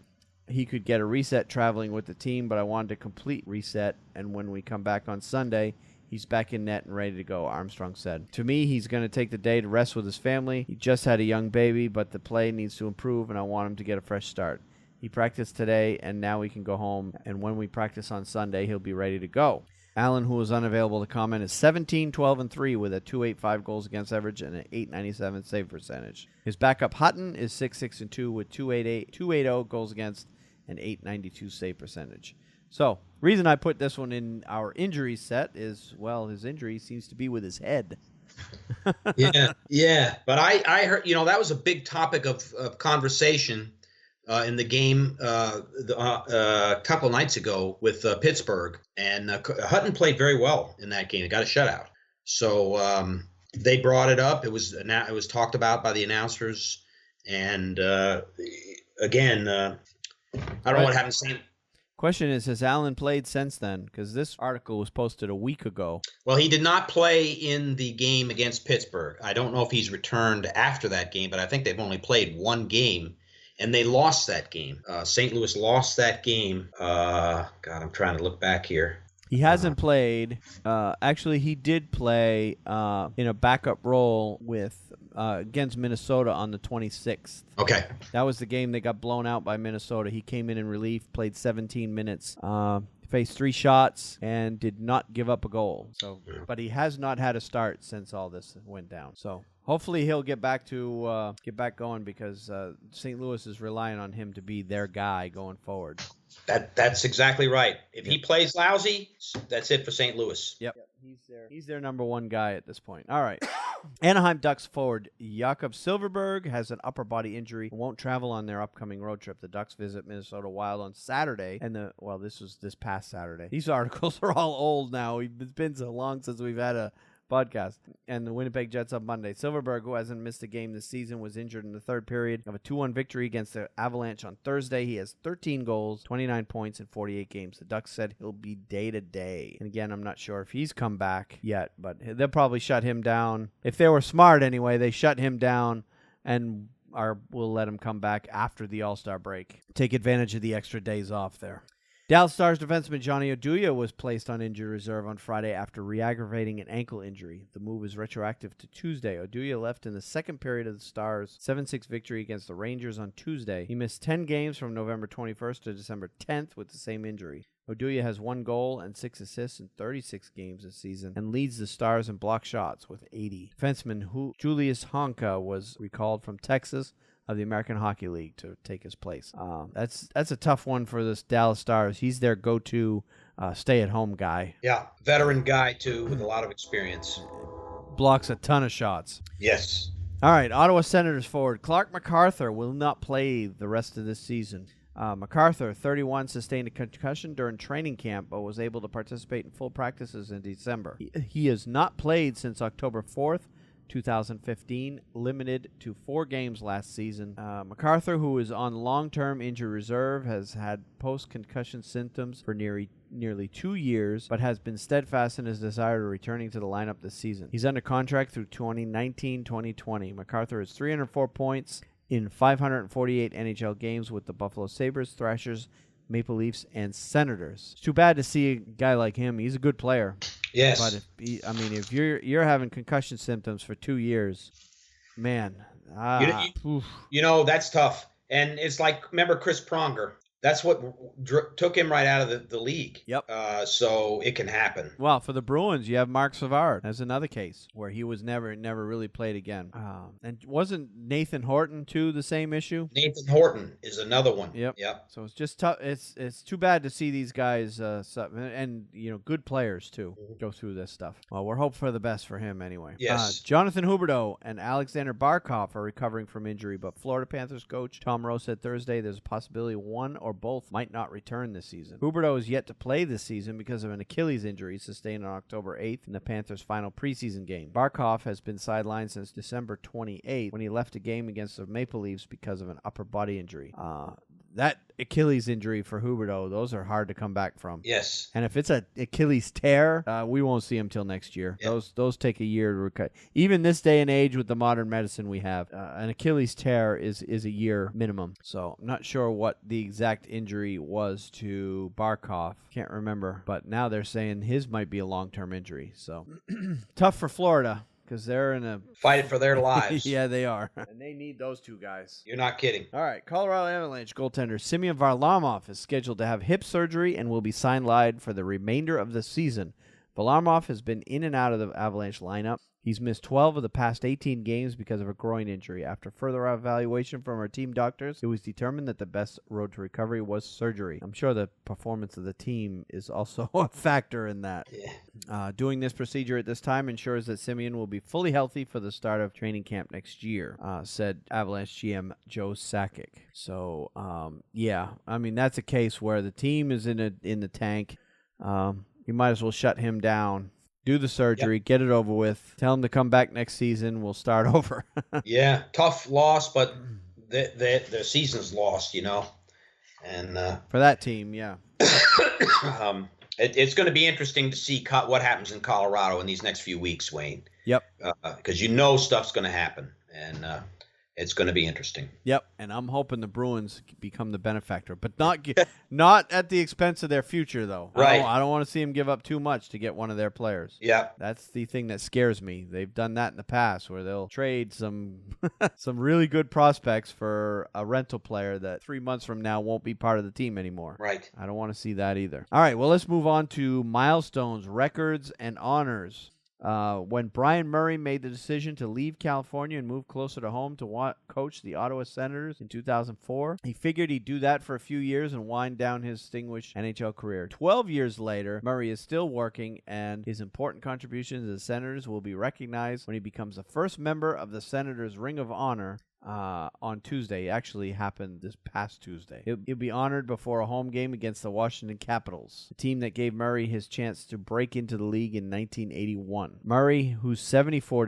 Speaker 1: He could get a reset traveling with the team, but I wanted a complete reset, and when we come back on Sunday, he's back in net and ready to go, Armstrong said. To me, he's going to take the day to rest with his family. He just had a young baby, but the play needs to improve, and I want him to get a fresh start. He practiced today, and now he can go home, and when we practice on Sunday, he'll be ready to go. Allen, who was unavailable to comment, is 17-12-3 with a .285 goals against average and an .897 save percentage. His backup Hutton is 6-6-2 with .280 goals against and .892 save percentage. So, reason I put this one in our injury set is, well, his injury seems to be with his head.
Speaker 8: Yeah. But I heard, that was a big topic of conversation in the game a couple nights ago with Pittsburgh, and Hutton played very well in that game. He got a shutout. So they brought it up. It was talked about by the announcers, and again, I don't know what happened.
Speaker 1: Question is, has Allen played since then? Because this article was posted a week ago.
Speaker 8: Well, he did not play in the game against Pittsburgh. I don't know if he's returned after that game, but I think they've only played one game. And they lost that game. St. Louis lost that game. God, I'm trying to look back here.
Speaker 1: He hasn't played. Actually, he did play in a backup role with against Minnesota on the 26th.
Speaker 8: Okay.
Speaker 1: That was the game they got blown out by Minnesota. He came in relief, played 17 minutes, faced 3 shots, and did not give up a goal. So, but he has not had a start since all this went down. So hopefully he'll get back going because St. Louis is relying on him to be their guy going forward.
Speaker 8: That's exactly right. If he plays lousy, that's it for St. Louis.
Speaker 1: Yep. He's their number one guy at this point. All right. Anaheim Ducks forward Jakob Silfverberg has an upper body injury and won't travel on their upcoming road trip. The Ducks visit Minnesota Wild on Saturday, and this was this past Saturday. These articles are all old now. It's been so long since we've had a podcast. And the Winnipeg Jets on Monday. Silfverberg, who hasn't missed a game this season, was injured in the third period of a 2-1 victory against the Avalanche on Thursday. He has 13 goals, 29 points in 48 games. The Ducks said he'll be day-to-day. And again, I'm not sure if he's come back yet, but they'll probably shut him down. If they were smart anyway, they shut him down and will let him come back after the All-Star break. Take advantage of the extra days off there. Dallas Stars defenseman Johnny Oduya was placed on injured reserve on Friday after re-aggravating an ankle injury. The move is retroactive to Tuesday. Oduya left in the second period of the Stars' 7-6 victory against the Rangers on Tuesday. He missed 10 games from November 21st to December 10th with the same injury. Oduya has 1 goal and 6 assists in 36 games this season and leads the Stars in block shots with 80. Defenseman Julius Honka was recalled from Texas of the American Hockey League to take his place. That's a tough one for this Dallas Stars. He's their go-to stay-at-home guy.
Speaker 8: Yeah, veteran guy, too, with a lot of experience.
Speaker 1: Blocks a ton of shots.
Speaker 8: Yes.
Speaker 1: All right, Ottawa Senators forward Clark MacArthur will not play the rest of this season. MacArthur, 31, sustained a concussion during training camp, but was able to participate in full practices in December. He has not played since October 4th, 2015, limited to 4 games last season. MacArthur, who is on long-term injury reserve, has had post-concussion symptoms for nearly 2 years, but has been steadfast in his desire to returning to the lineup this season. He's under contract through 2019-2020. MacArthur has 304 points in 548 NHL games with the Buffalo Sabres, Thrashers, Maple Leafs, and Senators. It's too bad to see a guy like him. He's a good player.
Speaker 8: Yes.
Speaker 1: But if you're having concussion symptoms for 2 years, man,
Speaker 8: that's tough. And it's like, remember Chris Pronger? That's what took him right out of the league.
Speaker 1: Yep.
Speaker 8: So it can happen.
Speaker 1: Well, for the Bruins, you have Mark Savard as another case where he was never really played again. And wasn't Nathan Horton too the same issue?
Speaker 8: Nathan Horton is another one.
Speaker 1: Yep.
Speaker 8: Yep.
Speaker 1: So it's just tough. It's too bad to see these guys and good players too go through this stuff. Well, we're hoping for the best for him anyway.
Speaker 8: Yes.
Speaker 1: Jonathan Huberdeau and Alexander Barkov are recovering from injury, but Florida Panthers coach Tom Rowe said Thursday there's a possibility one or both might not return this season. Huberdeau is yet to play this season because of an Achilles injury sustained on October 8th in the Panthers' final preseason game. Barkov has been sidelined since December 28th when he left a game against the Maple Leafs because of an upper body injury. That Achilles injury for Huberdeau, those are hard to come back from.
Speaker 8: Yes.
Speaker 1: And if it's an Achilles tear, we won't see him till next year. Yep. Those take a year to recover. Even this day and age with the modern medicine we have, an Achilles tear is a year minimum. So I'm not sure what the exact injury was to Barkov. Can't remember. But now they're saying his might be a long-term injury. So tough for Florida. Because they're in a
Speaker 8: fighting for their lives.
Speaker 1: Yeah, they are. And they need those two guys.
Speaker 8: You're not kidding.
Speaker 1: All right, Colorado Avalanche goaltender Semyon Varlamov is scheduled to have hip surgery and will be sidelined for the remainder of the season. Varlamov has been in and out of the Avalanche lineup. He's missed 12 of the past 18 games because of a groin injury. After further evaluation from our team doctors, it was determined that the best road to recovery was surgery. I'm sure the performance of the team is also a factor in that.
Speaker 8: Yeah.
Speaker 1: Doing this procedure at this time ensures that Semyon will be fully healthy for the start of training camp next year, said Avalanche GM Joe Sakic. So, that's a case where the team is in the tank. You might as well shut him down. Do the surgery, Get it over with. Tell him to come back next season. We'll start over.
Speaker 8: Yeah, tough loss, but the season's lost, And
Speaker 1: for that team, yeah.
Speaker 8: It's going to be interesting to see what happens in Colorado in these next few weeks, Wayne.
Speaker 1: Yep.
Speaker 8: Because stuff's going to happen, and it's going to be interesting.
Speaker 1: Yep, and I'm hoping the Bruins become the benefactor, but not at the expense of their future, though.
Speaker 8: Right.
Speaker 1: I don't want to see them give up too much to get one of their players.
Speaker 8: Yeah.
Speaker 1: That's the thing that scares me. They've done that in the past where they'll trade some really good prospects for a rental player that 3 months from now won't be part of the team anymore.
Speaker 8: Right.
Speaker 1: I don't want to see that either. All right, well, let's move on to milestones, records, and honors. When Brian Murray made the decision to leave California and move closer to home to coach the Ottawa Senators in 2004, he figured he'd do that for a few years and wind down his distinguished NHL career. 12 years later, Murray is still working, and his important contributions to the Senators will be recognized when he becomes the first member of the Senators' Ring of Honor on Tuesday. It actually happened this past Tuesday. He'll be honored before a home game against the Washington Capitals, the team that gave Murray his chance to break into the league in 1981. Murray, who's 74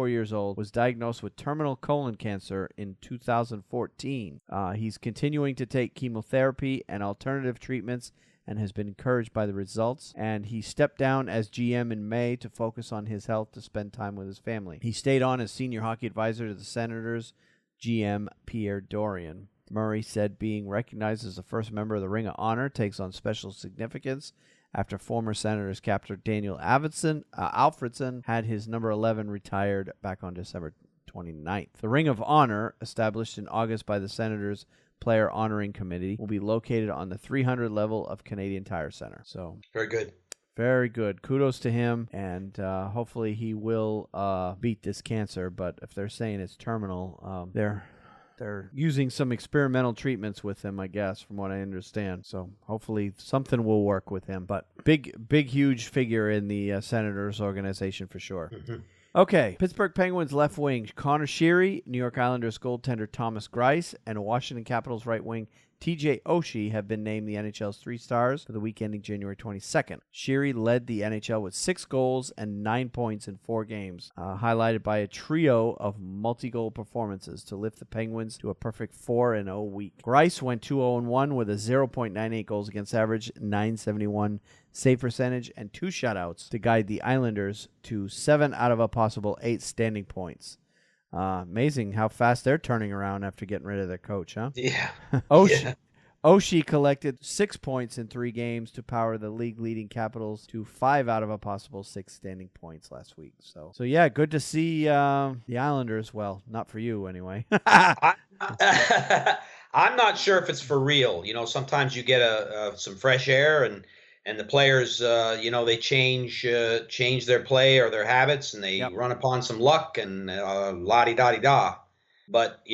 Speaker 1: years old, was diagnosed with terminal colon cancer in 2014. He's continuing to take chemotherapy and alternative treatments and has been encouraged by the results, and he stepped down as GM in May to focus on his health to spend time with his family. He stayed on as senior hockey advisor to the Senators GM Pierre Dorion. Murray said being recognized as the first member of the Ring of Honor takes on special significance after former Senators captain Daniel Alfredson had his number 11 retired back on December 29th. The Ring of Honor, established in August by the Senators Player Honoring Committee, will be located on the 300 level of Canadian Tire Center. So
Speaker 8: very good.
Speaker 1: Very good. Kudos to him, and hopefully he will beat this cancer. But if they're saying it's terminal, they're using some experimental treatments with him, I guess, from what I understand. So hopefully something will work with him. But big, huge figure in the Senators organization for sure.
Speaker 8: Mm-hmm.
Speaker 1: Okay, Pittsburgh Penguins left wing Connor Sheary, New York Islanders goaltender Thomas Greiss, and Washington Capitals right wing TJ Oshie have been named the NHL's 3 stars for the week ending January 22nd. Sheary led the NHL with 6 goals and 9 points in 4 games, highlighted by a trio of multi-goal performances to lift the Penguins to a perfect 4-0 week. Greiss went 2-0-1 with a 0.98 goals against average, .971 save percentage, and 2 shutouts to guide the Islanders to 7 out of a possible 8 standing points. Amazing how fast they're turning around after getting rid of their coach, huh?
Speaker 8: Yeah.
Speaker 1: Oshie collected 6 points in 3 games to power the league-leading Capitals to 5 out of a possible 6 standing points last week. So yeah, good to see the Islanders. Well, not for you anyway.
Speaker 8: I'm not sure if it's for real. Sometimes you get some fresh air and the players, they change their play or their habits, and they run upon some luck and la-di-da-di-da. But,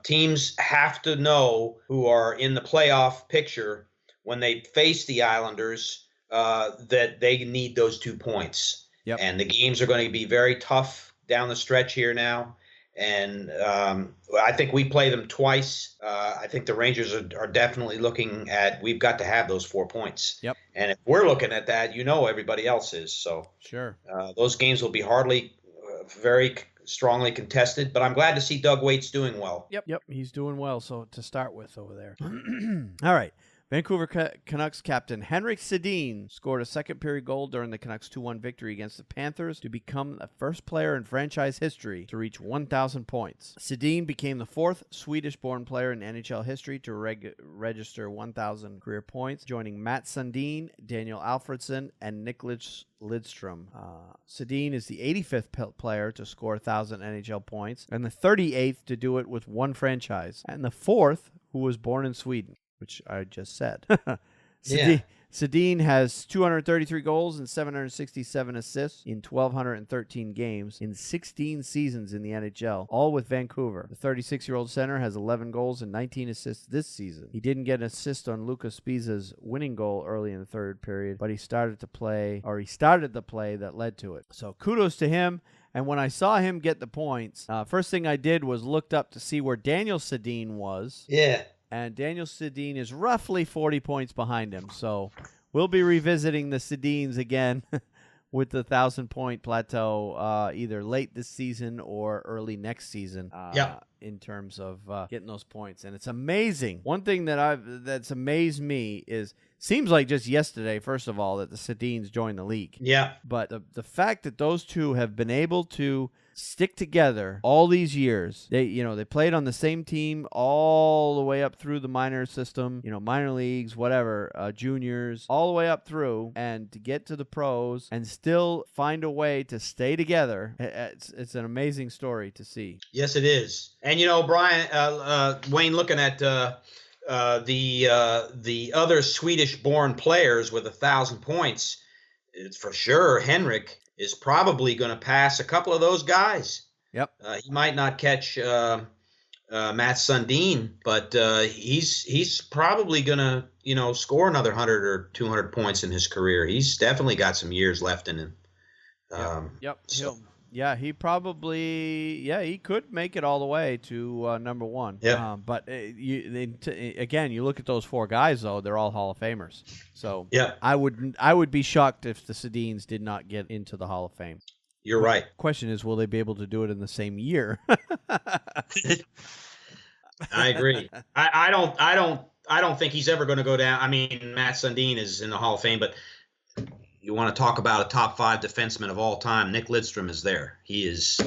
Speaker 8: teams have to know who are in the playoff picture when they face the Islanders that they need those 2 points.
Speaker 1: Yep.
Speaker 8: And the games are going to be very tough down the stretch here now. And I think we play them twice. I think the Rangers are definitely looking at, we've got to have those 4 points.
Speaker 1: Yep.
Speaker 8: And if we're looking at that, everybody else is. So
Speaker 1: sure,
Speaker 8: those games will be very strongly contested. But I'm glad to see Doug Waite's doing well.
Speaker 1: Yep, he's doing well. So to start with over there. All right. Vancouver Canucks captain Henrik Sedin scored a second-period goal during the Canucks' 2-1 victory against the Panthers to become the first player in franchise history to reach 1,000 points. Sedin became the 4th Swedish-born player in NHL history to register 1,000 career points, joining Matt Sundin, Daniel Alfredsson, and Nicklas Lidstrom. Sedin is the 85th player to score 1,000 NHL points and the 38th to do it with one franchise, and the 4th who was born in Sweden, which I just said. Sedin has 233 goals and 767 assists in 1,213 games in 16 seasons in the NHL, all with Vancouver. The 36-year-old center has 11 goals and 19 assists this season. He didn't get an assist on Lucas Spiza's winning goal early in the third period, but he started the play that led to it. So kudos to him. And when I saw him get the points, first thing I did was looked up to see where Daniel Sedin was.
Speaker 8: Yeah.
Speaker 1: And Daniel Sedin is roughly 40 points behind him. So we'll be revisiting the Sedins again with the 1,000-point plateau either late this season or early next season in terms of getting those points. And it's amazing. One thing that's amazed me is, seems like just yesterday, first of all, that the Sedins joined the league.
Speaker 8: Yeah.
Speaker 1: But the fact that those two have been able to stick together all these years. They played on the same team all the way up through the minor system, minor leagues, whatever, juniors, all the way up through, and to get to the pros and still find a way to stay together. It's an amazing story to see.
Speaker 8: Yes, it is. And Brian, Wayne, looking at the other Swedish-born players with 1,000 points, it's for sure Henrik is probably going to pass a couple of those guys.
Speaker 1: Yep.
Speaker 8: He might not catch Matt Sundin, but he's probably going to score another 100 or 200 points in his career. He's definitely got some years left in him.
Speaker 1: Yep. He probably, he could make it all the way to number one.
Speaker 8: Yeah.
Speaker 1: But again, you look at those 4 guys, though, they're all Hall of Famers. So
Speaker 8: yeah,
Speaker 1: I would be shocked if the Sedins did not get into the Hall of Fame.
Speaker 8: You're right.
Speaker 1: Question is, will they be able to do it in the same year?
Speaker 8: I agree. I don't think he's ever going to go down. I mean, Matt Sundin is in the Hall of Fame, but you want to talk about a top 5 defenseman of all time, Nick Lidstrom is there. He is,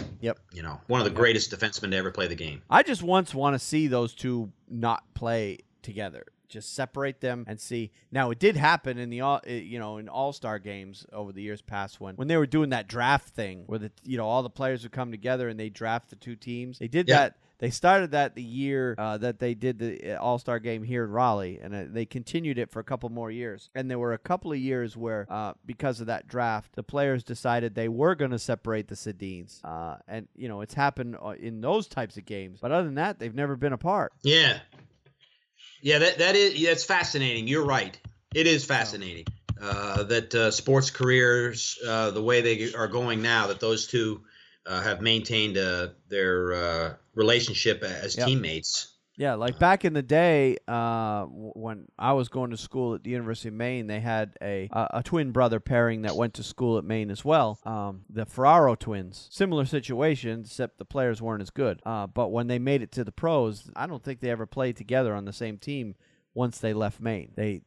Speaker 8: one of the greatest defensemen to ever play the game.
Speaker 1: I just once want to see those two not play together. Just separate them and see. Now, it did happen in the in All-Star games over the years past when they were doing that draft thing where all the players would come together and they draft the 2 teams. They did that They started that the year that they did the All-Star game here in Raleigh, and they continued it for a couple more years. And there were a couple of years where, because of that draft, the players decided they were going to separate the Sedins. And, it's happened in those types of games. But other than that, they've never been apart.
Speaker 8: Yeah. Yeah, that's fascinating. You're right. It is fascinating that sports careers, the way they are going now, that those two have maintained their relationship as teammates.
Speaker 1: Yeah, like back in the day, when I was going to school at the University of Maine, they had a twin brother pairing that went to school at Maine as well. The Ferraro twins, similar situation, except the players weren't as good. But when they made it to the pros, I don't think they ever played together on the same team once they left Maine. They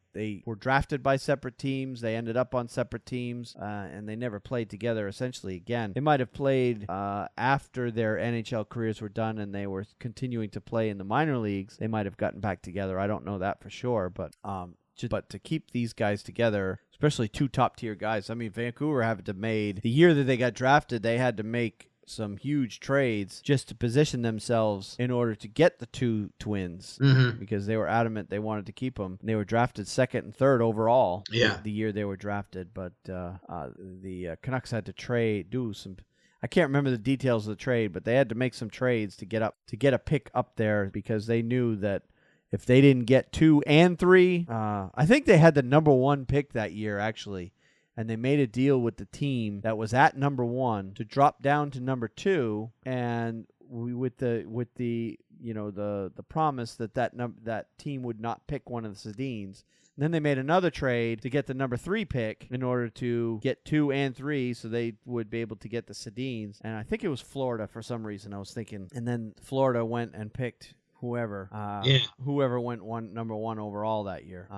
Speaker 1: were drafted by separate teams. They ended up on separate teams, and they never played together essentially again. They might have played after their NHL careers were done and they were continuing to play in the minor leagues. They might have gotten back together. I don't know that for sure, but to keep these guys together, especially two top-tier guys. I mean, Vancouver had to made, the year that they got drafted, they had to make some huge trades just to position themselves in order to get the two twins, because they were adamant they wanted to keep them. They were drafted second and third overall the year they were drafted, but the Canucks had to do some. I can't remember the details of the trade, but they had to make some trades to get a pick up there, because they knew that if they didn't get 2 and 3, I think they had the number 1 pick that year actually. And they made a deal with the team that was at number 1 to drop down to number 2, and with the promise that team would not pick one of the Sedins. And then they made another trade to get the number 3 pick in order to get 2 and 3, so they would be able to get the Sedins. And I think it was Florida for some reason, I was thinking. And then Florida went and picked whoever went number 1 overall that year.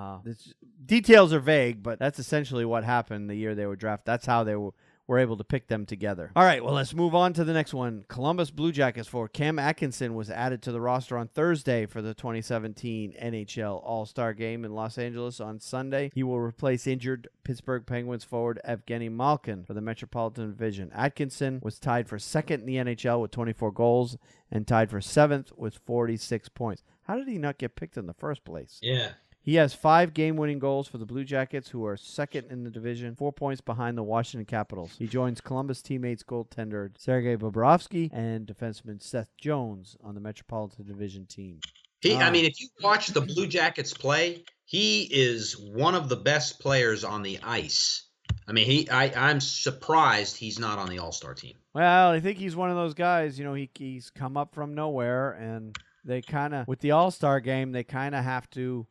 Speaker 1: Details are vague, but that's essentially what happened the year they were drafted. That's how they were able to pick them together. All right, well, let's move on to the next one. Columbus Blue Jackets forward Cam Atkinson was added to the roster on Thursday for the 2017 NHL All-Star Game in Los Angeles on Sunday. He will replace injured Pittsburgh Penguins forward Evgeny Malkin for the Metropolitan Division. Atkinson was tied for second in the NHL with 24 goals and tied for 7th with 46 points. How did he not get picked in the first place?
Speaker 8: Yeah.
Speaker 1: He has 5 game-winning goals for the Blue Jackets, who are second in the division, 4 points behind the Washington Capitals. He joins Columbus teammates goaltender Sergei Bobrovsky and defenseman Seth Jones on the Metropolitan Division team.
Speaker 8: I mean, if you watch the Blue Jackets play, he is one of the best players on the ice. I mean, I'm surprised he's not on the All-Star team.
Speaker 1: Well, I think he's one of those guys, he's come up from nowhere, and they kind of, with the All-Star game, they kind of have to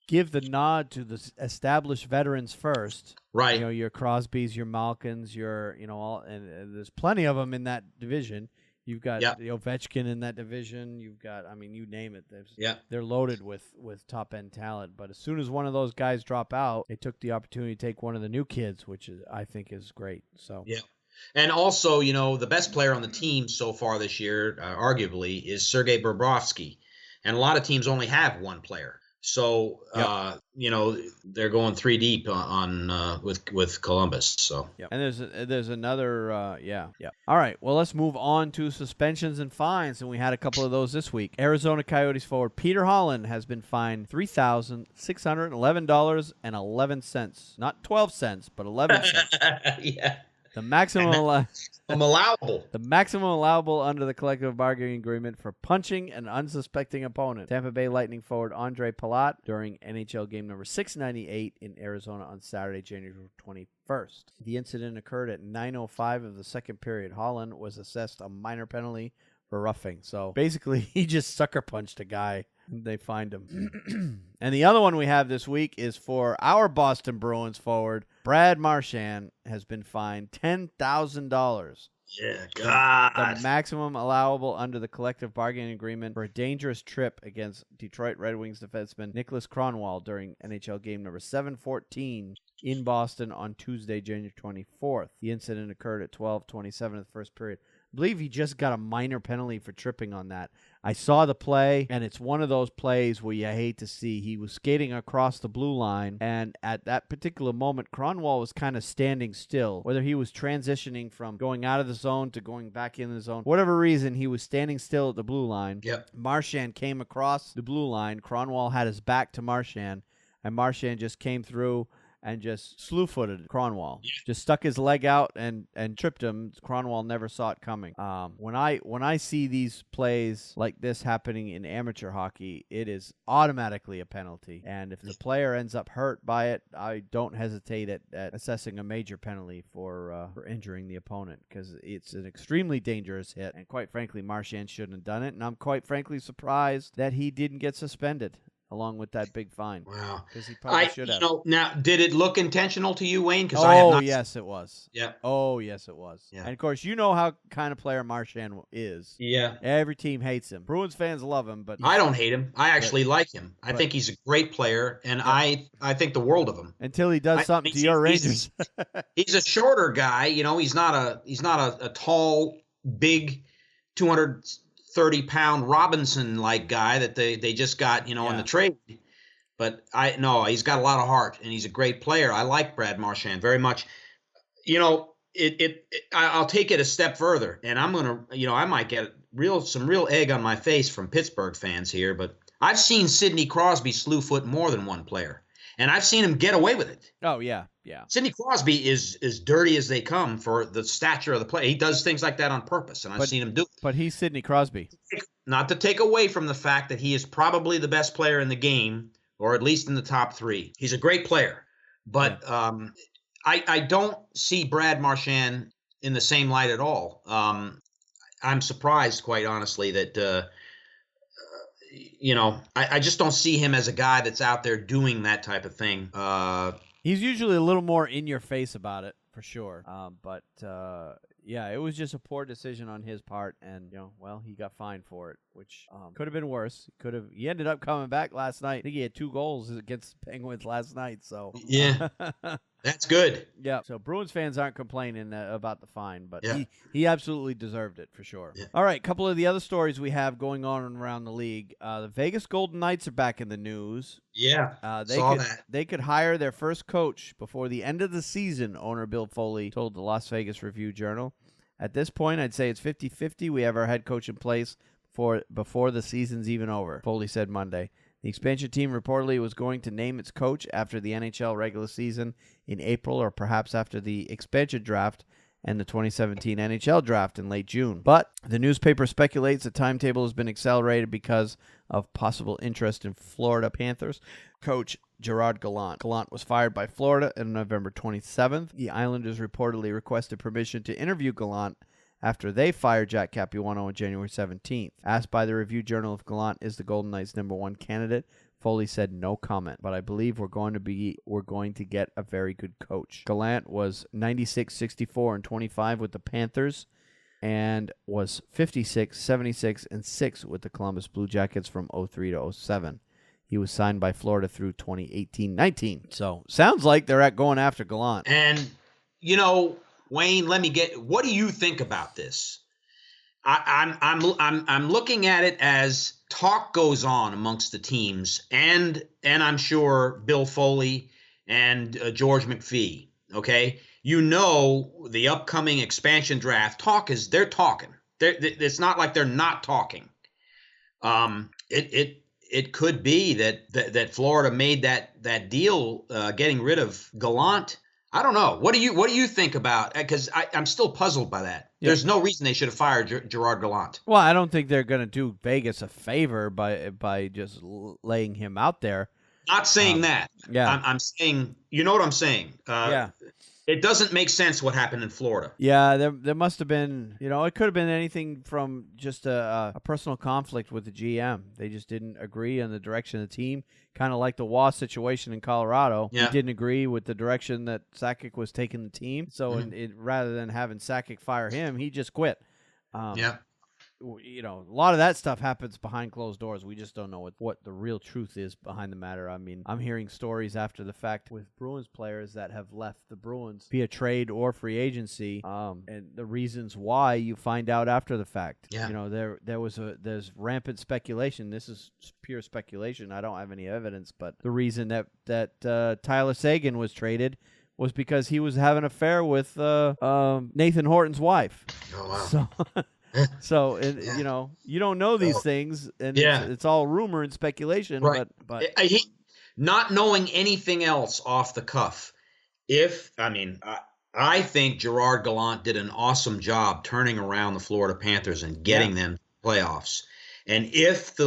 Speaker 1: give the nod to the established veterans first.
Speaker 8: Right.
Speaker 1: Your Crosbys, your Malkins, and there's plenty of them in that division. You've got the Ovechkin in that division. You've got, you name it. They're loaded with top-end talent. But as soon as one of those guys drop out, they took the opportunity to take one of the new kids, which I think is great. So
Speaker 8: yeah. And also, the best player on the team so far this year, arguably, is Sergei Bobrovsky. And a lot of teams only have one player. So, they're going 3 deep on with Columbus. So,
Speaker 1: and there's another, All right, well, let's move on to suspensions and fines, and we had a couple of those this week. Arizona Coyotes forward Peter Holland has been fined $3,611.11. Not 12 cents, but 11 cents.
Speaker 8: Yeah.
Speaker 1: The maximum
Speaker 8: allowable.
Speaker 1: The maximum allowable under the collective bargaining agreement for punching an unsuspecting opponent. Tampa Bay Lightning forward Andre Palat during NHL game number 698 in Arizona on Saturday, January 21st. The incident occurred at 9:05 of the second period. Holland was assessed a minor penalty for roughing. So basically, he just sucker punched a guy. They fined him. And the other one we have this week is for our Boston Bruins forward, Brad Marchand, has been fined $10,000.
Speaker 8: Yeah, God.
Speaker 1: The maximum allowable under the collective bargaining agreement for a dangerous trip against Detroit Red Wings defenseman Nicholas Kronwall during NHL game number 714 in Boston on Tuesday, January 24th. The incident occurred at 12:27 of the first period. I believe he just got a minor penalty for tripping on that. I saw the play, and it's one of those plays where you hate to see. He was skating across the blue line, and at that particular moment, Kronwall was kind of standing still. Whether he was transitioning from going out of the zone to going back in the zone, whatever reason, he was standing still at the blue line.
Speaker 8: Yep.
Speaker 1: Marchand came across the blue line. Kronwall had his back to Marchand, and Marchand just came through and just slew-footed Kronwall. Just stuck his leg out and tripped him. Kronwall never saw it coming. When I see these plays like this happening in amateur hockey, it is automatically a penalty. And if the player ends up hurt by it, I don't hesitate at assessing a major penalty for injuring the opponent, because it's an extremely dangerous hit. And quite frankly, Marchand shouldn't have done it. And I'm quite frankly surprised that he didn't get suspended along with that big fine.
Speaker 8: Wow.
Speaker 1: Because he probably should have.
Speaker 8: Now, did it look intentional to you, Wayne?
Speaker 1: Yes, it was.
Speaker 8: Yeah.
Speaker 1: Oh, yes, it was.
Speaker 8: Yeah.
Speaker 1: And, of course, you know how kind of player Marchand is.
Speaker 8: Yeah.
Speaker 1: Every team hates him. Bruins fans love him, but
Speaker 8: I don't hate him. I actually like him. I think he's a great player, and I think the world of him.
Speaker 1: Until he does something to your Rangers.
Speaker 8: He's a shorter guy. He's not a tall, big, 230-pound Robinson-like guy that they just got, in the trade. But he's got a lot of heart, and he's a great player. I like Brad Marchand very much. I'll take it a step further, and I'm gonna, I might get some real egg on my face from Pittsburgh fans here, but I've seen Sidney Crosby slew-foot more than one player, and I've seen him get away with it.
Speaker 1: Oh yeah, yeah.
Speaker 8: Sidney Crosby is as dirty as they come for the stature of the play. He does things like that on purpose, and I've seen him do it.
Speaker 1: But he's Sidney Crosby.
Speaker 8: Not to take away from the fact that he is probably the best player in the game, or at least in the top three. He's a great player. But I don't see Brad Marchand in the same light at all. I'm surprised, quite honestly, that I just don't see him as a guy that's out there doing that type of thing.
Speaker 1: He's usually a little more in your face about it, for sure. But it was just a poor decision on his part, and he got fined for it, which could have been worse. He ended up coming back last night. I think he had 2 goals against the Penguins last night. So
Speaker 8: yeah. That's good.
Speaker 1: Yeah. So Bruins fans aren't complaining about the fine, but
Speaker 8: yeah.
Speaker 1: he absolutely deserved it for sure.
Speaker 8: Yeah.
Speaker 1: All right, a couple of the other stories we have going on around the league. The Vegas Golden Knights are back in the news.
Speaker 8: Yeah,
Speaker 1: They could hire their first coach before the end of the season, owner Bill Foley told the Las Vegas Review-Journal. At this point, I'd say it's 50-50. We have our head coach in place before the season's even over, Foley said Monday. The expansion team reportedly was going to name its coach after the NHL regular season in April, or perhaps after the expansion draft and the 2017 NHL draft in late June. But the newspaper speculates the timetable has been accelerated because of possible interest in Florida Panthers coach Gerard Gallant. Gallant was fired by Florida on November 27th. The Islanders reportedly requested permission to interview Gallant after they fired Jack Capuano on January 17th. Asked by the Review-Journal if Gallant is the Golden Knights' #1 candidate, Foley said no comment, but I believe we're going to get a very good coach. Gallant was 96, 64, and 25 with the Panthers, and was 56, 76, and 6 with the Columbus Blue Jackets from 03 to 07. He was signed by Florida through 2018-19. So sounds like they're going after Gallant.
Speaker 8: And Wayne, what do you think about this? I'm looking at it as talk goes on amongst the teams, and I'm sure Bill Foley and George McPhee. Okay, the upcoming expansion draft they're talking. It's not like they're not talking. It could be that Florida made that deal, getting rid of Gallant. I don't know. What do you think about? Because I'm still puzzled by that. Yeah. There's no reason they should have fired Gerard Gallant.
Speaker 1: Well, I don't think they're going to do Vegas a favor by just laying him out there.
Speaker 8: Not saying that.
Speaker 1: Yeah,
Speaker 8: I'm saying. You know what I'm saying?
Speaker 1: Yeah.
Speaker 8: It doesn't make sense what happened in Florida.
Speaker 1: Yeah, there must have been, it could have been anything from just a personal conflict with the GM. They just didn't agree on the direction of the team, kind of like the Waugh situation in Colorado.
Speaker 8: Yeah.
Speaker 1: He didn't agree with the direction that Sakic was taking the team. So rather than having Sakic fire him, he just quit.
Speaker 8: Yeah.
Speaker 1: you know, a lot of that stuff happens behind closed doors. We just don't know what the real truth is behind the matter. I mean, I'm hearing stories after the fact with Bruins players that have left the Bruins via trade or free agency, and the reasons why you find out after the fact.
Speaker 8: Yeah.
Speaker 1: You know, there's rampant speculation. This is pure speculation. I don't have any evidence, but the reason that Tyler Seguin was traded was because he was having an affair with Nathan Horton's wife.
Speaker 8: Oh, wow.
Speaker 1: So. So, you know, you don't know these things, and it's all rumor and speculation.
Speaker 8: Right.
Speaker 1: But
Speaker 8: not knowing anything else off the cuff, I think Gerard Gallant did an awesome job turning around the Florida Panthers and getting them playoffs. And if the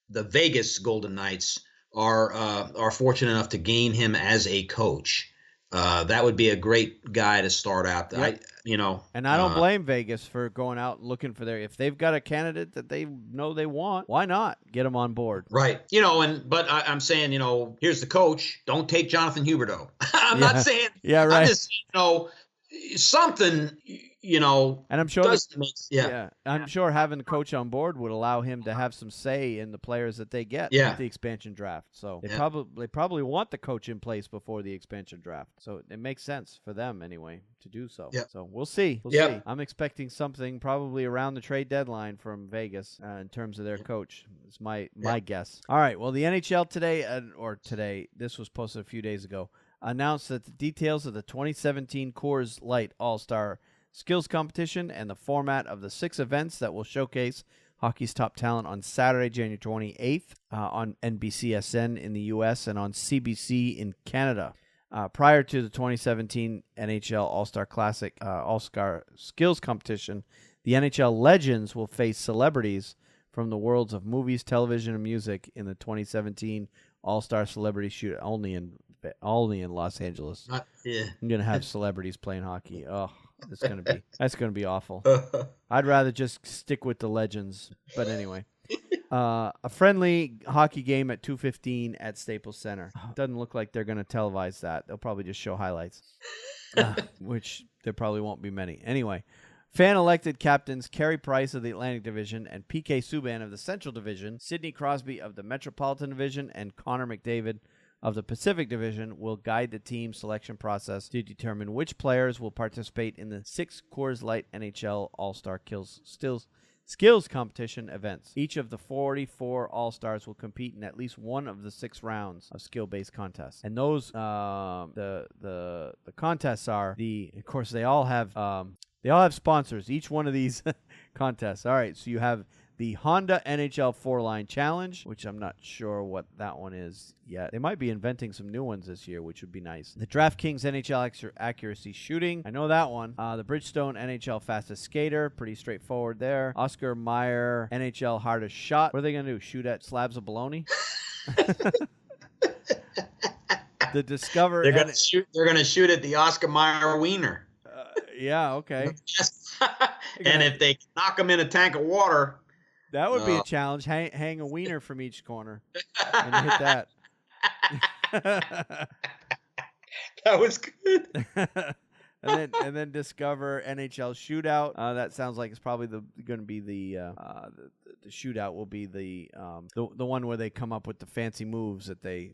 Speaker 8: the Vegas Golden Knights are fortunate enough to gain him as a coach, that would be a great guy to start out.
Speaker 1: Yep. And I don't blame Vegas for going out and looking for if they've got a candidate that they know they want, why not get them on board?
Speaker 8: Right. But I'm saying, here's the coach. Don't take Jonathan Huberdeau. I'm not saying. Yeah, right. I'm just, something. And
Speaker 1: I'm sure I'm sure
Speaker 8: Yeah.
Speaker 1: having the coach on board would allow him to have some say in the players that they get with the expansion draft. So they probably want the coach in place before the expansion draft. So it makes sense for them anyway to do so.
Speaker 8: Yeah.
Speaker 1: So we'll see. We'll see. I'm expecting something probably around the trade deadline from Vegas in terms of their coach. It's my guess. All right. Well, the NHL today, this was posted a few days ago, announced that the details of the 2017 Coors Light All-Star Skills Competition and the format of the 6 events that will showcase hockey's top talent on Saturday, January 28th on NBCSN in the U.S. and on CBC in Canada. Prior to the 2017 NHL All-Star Classic All-Star Skills Competition, the NHL Legends will face celebrities from the worlds of movies, television, and music in the 2017 All-Star Celebrity Shoot only in Los Angeles. I'm gonna have celebrities playing hockey. Oh, that's gonna be awful. I'd rather just stick with the Legends. But anyway, a friendly hockey game at 2:15 at Staples Center. Doesn't look like they're gonna televise that. They'll probably just show highlights, which there probably won't be many. Anyway, fan-elected captains Carey Price of the Atlantic Division and PK Subban of the Central Division, Sidney Crosby of the Metropolitan Division, and Connor McDavid of the Pacific Division will guide the team selection process to determine which players will participate in the 6 Coors Light NHL All-Star Skills Competition events. Each of the 44 All-Stars will compete in at least one of the 6 rounds of skill-based contests. And those, the contests are of course, they all have sponsors, each one of these contests. All right, so you have the Honda NHL 4-Line Challenge, which I'm not sure what that one is yet. They might be inventing some new ones this year, which would be nice. The DraftKings NHL Accuracy Shooting. I know that one. The Bridgestone NHL Fastest Skater. Pretty straightforward there. Oscar Mayer NHL Hardest Shot. What are they going to do? Shoot at slabs of bologna? The Discover.
Speaker 8: They're going to shoot at the Oscar Mayer wiener.
Speaker 1: Yeah, okay.
Speaker 8: And if they knock them in a tank of water,
Speaker 1: that would be a challenge. Hang a wiener from each corner and hit that.
Speaker 8: That was good.
Speaker 1: and then Discover NHL Shootout. That sounds like it's probably going to be the shootout will be the one where they come up with the fancy moves that they,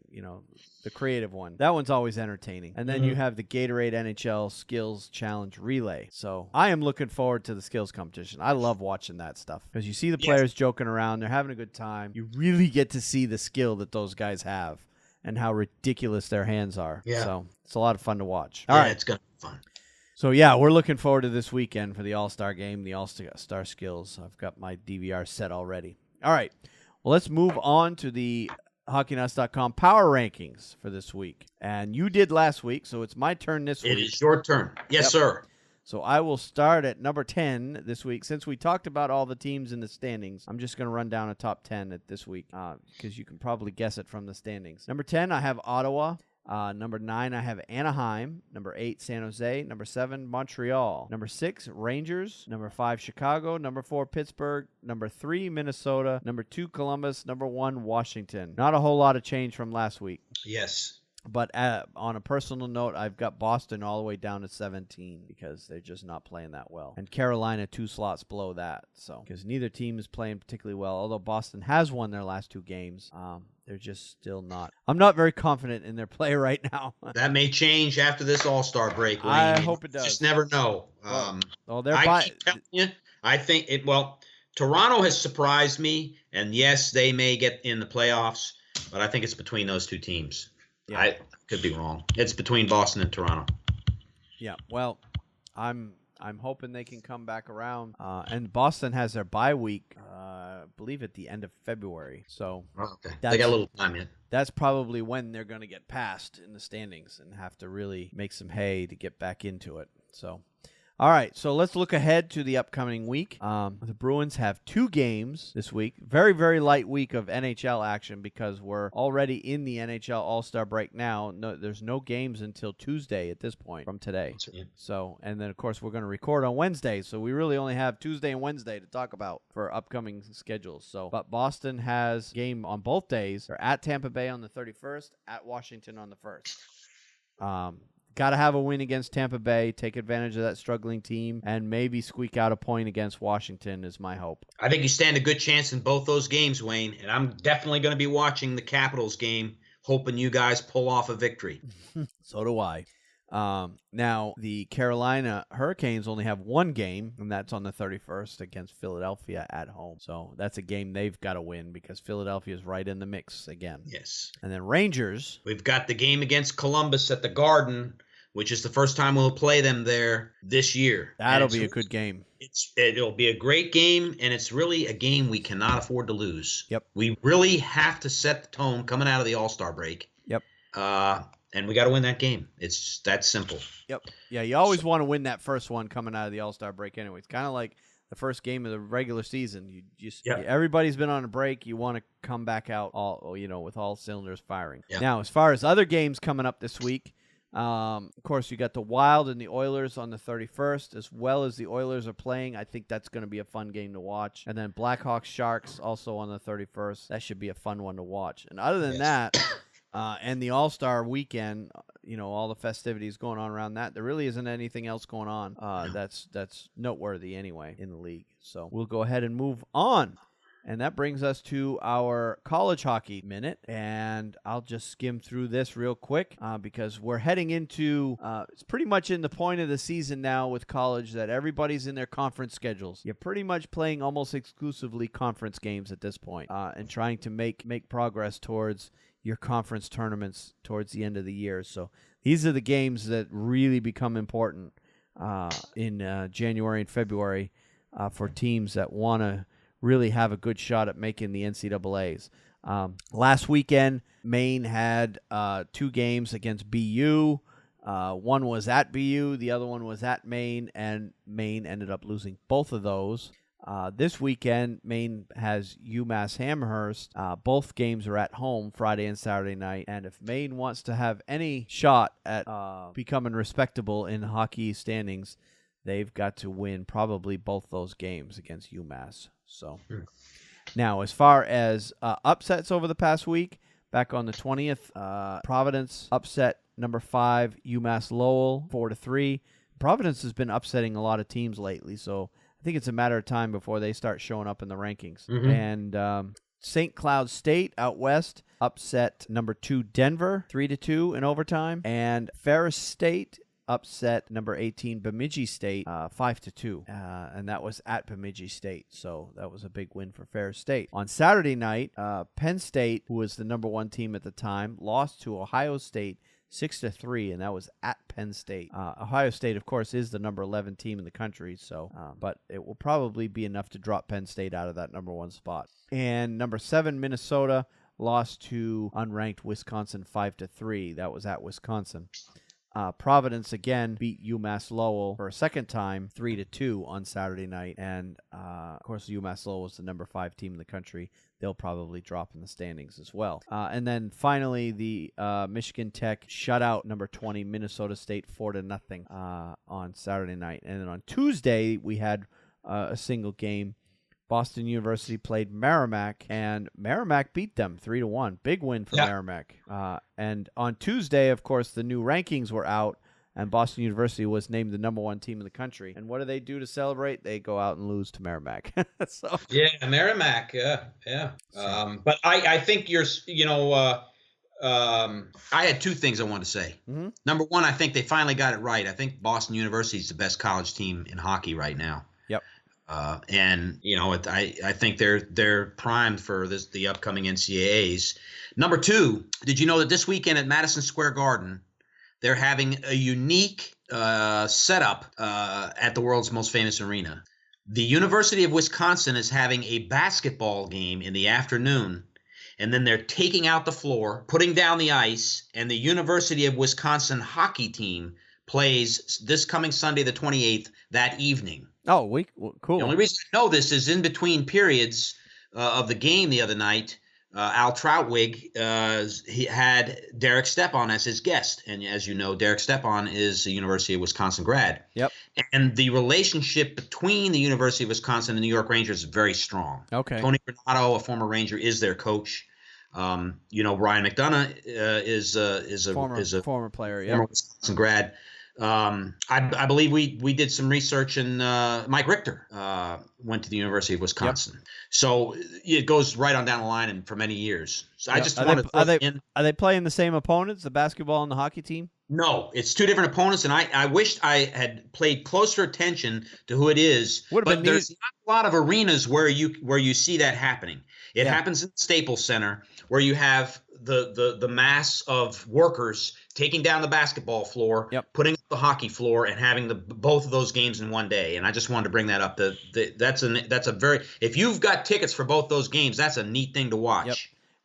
Speaker 1: the creative one. That one's always entertaining. And then you have the Gatorade NHL Skills Challenge Relay. So I am looking forward to the skills competition. I love watching that stuff because you see the players joking around. They're having a good time. You really get to see the skill that those guys have and how ridiculous their hands are. Yeah. So it's a lot of fun to watch. All right.
Speaker 8: It's going to be fun.
Speaker 1: So, yeah, we're looking forward to this weekend for the All-Star game, the All-Star Skills. I've got my DVR set already. All right. Well, let's move on to the HockeyNuts.com power rankings for this week. And you did last week, so it's my turn this week.
Speaker 8: It is your turn. Yes, sir.
Speaker 1: So I will start at number 10 this week. Since we talked about all the teams in the standings, I'm just going to run down a top 10 at this week because you can probably guess it from the standings. Number 10, I have Ottawa. Number 9, I have Anaheim. Number 8, San Jose. Number 7, Montreal. Number 6, Rangers. Number 5, Chicago. Number 4, Pittsburgh. Number 3, Minnesota. Number 2, Columbus. Number 1, Washington. Not a whole lot of change from last week.
Speaker 8: Yes.
Speaker 1: But on a personal note, I've got Boston all the way down to 17 because they're just not playing that well. And Carolina 2 slots below that. So because neither team is playing particularly well. Although Boston has won their last 2 games, they're just still not. I'm not very confident in their play right now.
Speaker 8: That may change after this All-Star break, Wayne.
Speaker 1: I hope it does.
Speaker 8: Just never know.
Speaker 1: They're
Speaker 8: keep telling you, I think it. Well, Toronto has surprised me, and yes, they may get in the playoffs, but I think it's between those 2 teams. Yeah. I could be wrong. It's between Boston and Toronto.
Speaker 1: Yeah, well, I'm hoping they can come back around. And Boston has their bye week, I believe, at the end of February. So
Speaker 8: okay. They got a little time yet.
Speaker 1: That's probably when they're going to get passed in the standings and have to really make some hay to get back into it. So, all right, so let's look ahead to the upcoming week. The Bruins have 2 games this week. Very, very light week of NHL action because we're already in the NHL All-Star break now. No, there's no games until Tuesday at this point from today. So, and then, of course, we're going to record on Wednesday, so we really only have Tuesday and Wednesday to talk about for upcoming schedules. So, but Boston has game on both days. They're at Tampa Bay on the 31st, at Washington on the 1st. Got to have a win against Tampa Bay, take advantage of that struggling team, and maybe squeak out a point against Washington is my hope.
Speaker 8: I think you stand a good chance in both those games, Wayne, and I'm definitely going to be watching the Capitals game, hoping you guys pull off a victory.
Speaker 1: So do I. Now, the Carolina Hurricanes only have 1 game, and that's on the 31st against Philadelphia at home. So that's a game they've got to win because Philadelphia is right in the mix again.
Speaker 8: Yes.
Speaker 1: And then Rangers.
Speaker 8: We've got the game against Columbus at the Garden, which is the first time we'll play them there this year.
Speaker 1: That'll be a good game.
Speaker 8: It'll be a great game, and it's really a game we cannot afford to lose.
Speaker 1: Yep.
Speaker 8: We really have to set the tone coming out of the All-Star break.
Speaker 1: Yep.
Speaker 8: And we got to win that game. It's just that simple.
Speaker 1: Yep. Yeah, you always want to win that first one coming out of the All-Star break anyway. It's kind of like the first game of the regular season. Everybody's been on a break. You want to come back out with all cylinders firing. Yep. Now, as far as other games coming up this week, of course, you got the Wild and the Oilers on the 31st, as well as the Oilers are playing. I think that's going to be a fun game to watch. And then Blackhawks Sharks also on the 31st. That should be a fun one to watch. And other than that, and the All-Star weekend, all the festivities going on around that, there really isn't anything else going on that's noteworthy anyway in the league. So we'll go ahead and move on. And that brings us to our college hockey minute. And I'll just skim through this real quick because we're heading into it's pretty much in the point of the season now with college that everybody's in their conference schedules. You're pretty much playing almost exclusively conference games at this point and trying to make progress towards your conference tournaments towards the end of the year. So these are the games that really become important in January and February for teams that want to really have a good shot at making the NCAAs. Last weekend, Maine had 2 games against BU. One was at BU, the other one was at Maine, and Maine ended up losing both of those. This weekend, Maine has UMass Amherst. Both games are at home Friday and Saturday night, and if Maine wants to have any shot at becoming respectable in hockey standings, they've got to win probably both those games against UMass. So now, as far as upsets over the past week, back on the 20th, Providence upset number 5 UMass Lowell 4-3. Providence has been upsetting a lot of teams lately, so I think it's a matter of time before they start showing up in the rankings. Mm-hmm. And St. Cloud State out west upset number 2 Denver 3-2 in overtime, and Ferris State upset number 18 Bemidji State 5-2, and that was at Bemidji State, so that was a big win for Ferris State. On Saturday night, Penn State, who was the number 1 team at the time, lost to Ohio State 6-3, and that was at Penn State. Ohio State, of course, is the number 11 team in the country, so but it will probably be enough to drop Penn State out of that number 1 spot. And number 7 Minnesota lost to unranked Wisconsin 5-3. That was at Wisconsin. Providence again beat UMass Lowell for a second time 3-2 on Saturday night, and of course UMass Lowell was the number 5 team in the country. They'll probably drop in the standings as well. And then finally, the Michigan Tech shut out number 20 Minnesota State 4-0 on Saturday night. And then on Tuesday we had a single game Boston University played Merrimack, and Merrimack beat them 3-1. Big win for Merrimack. And on Tuesday, of course, the new rankings were out, and Boston University was named the #1 team in the country. And what do they do to celebrate? They go out and lose to Merrimack. So
Speaker 8: yeah, Merrimack, yeah. But I think I had two things I wanted to say.
Speaker 1: Mm-hmm.
Speaker 8: Number one, I think they finally got it right. I think Boston University is the best college team in hockey right now.
Speaker 1: Yep.
Speaker 8: And I think they're primed for the upcoming NCAAs. Number two, did you know that this weekend at Madison Square Garden, they're having a unique setup at the world's most famous arena? The University of Wisconsin is having a basketball game in the afternoon, and then they're taking out the floor, putting down the ice, and the University of Wisconsin hockey team plays this coming Sunday, the 28th, that evening.
Speaker 1: Oh, cool.
Speaker 8: The only reason I know this is in between periods of the game the other night, Al Troutwig he had Derek Stepan as his guest. And as you know, Derek Stepan is a University of Wisconsin grad.
Speaker 1: Yep.
Speaker 8: And the relationship between the University of Wisconsin and the New York Rangers is very strong.
Speaker 1: Okay.
Speaker 8: Tony Granato, a former Ranger, is their coach. Brian McDonough is a
Speaker 1: former player,
Speaker 8: former Wisconsin grad. I believe we did some research, and Mike Richter went to the University of Wisconsin. Yep. So it goes right on down the line and for many years. So I just wanted to
Speaker 1: Are they playing the same opponents, the basketball and the hockey team?
Speaker 8: No, it's two different opponents, and I wished I had paid closer attention to who it is. But there's not a lot of arenas where you see that happening. It happens in the Staples Center, where you have the mass of workers taking down the basketball floor, putting up the hockey floor, and having both of those games in one day. And I just wanted to bring that up. That's a very, if you've got tickets for both those games, that's a neat thing to watch.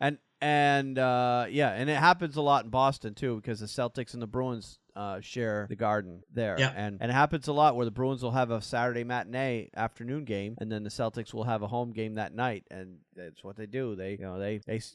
Speaker 1: Yep. And it happens a lot in Boston too, because the Celtics and the Bruins share the Garden there.
Speaker 8: Yeah.
Speaker 1: And it happens a lot where the Bruins will have a Saturday matinee afternoon game, and then the Celtics will have a home game that night, and that's what they do. They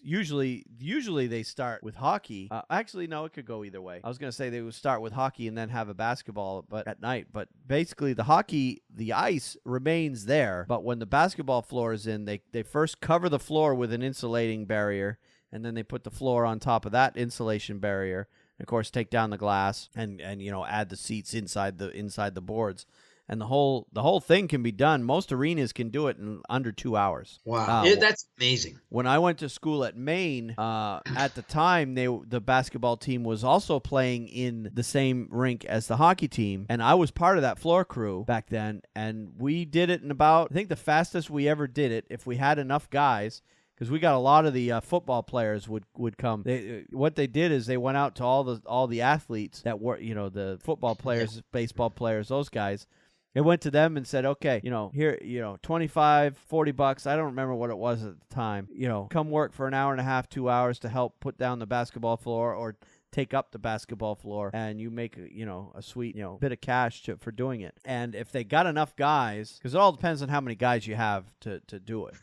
Speaker 1: usually they start with hockey. Actually, no, it could go either way. I was going to say they would start with hockey and then have a basketball, but at night. But basically, the hockey, the ice remains there, but when the basketball floor is in, they first cover the floor with an insulating barrier, and then they put the floor on top of that insulation barrier. Of course, take down the glass and add the seats inside the boards, and the whole thing can be done. Most arenas can do it in under 2 hours.
Speaker 8: Wow, that's amazing.
Speaker 1: When I went to school at Maine, at the time the basketball team was also playing in the same rink as the hockey team, and I was part of that floor crew back then. And we did it in about, I think the fastest we ever did it, if we had enough guys. Because we got a lot of the football players would come. What they did is they went out to all the athletes that were, the football players, baseball players, those guys. They went to them and said, okay, here, $25, $40. I don't remember what it was at the time. Come work for an hour and a half, 2 hours to help put down the basketball floor or take up the basketball floor, and you make a sweet bit of cash for doing it. And if they got enough guys, because it all depends on how many guys you have to do it.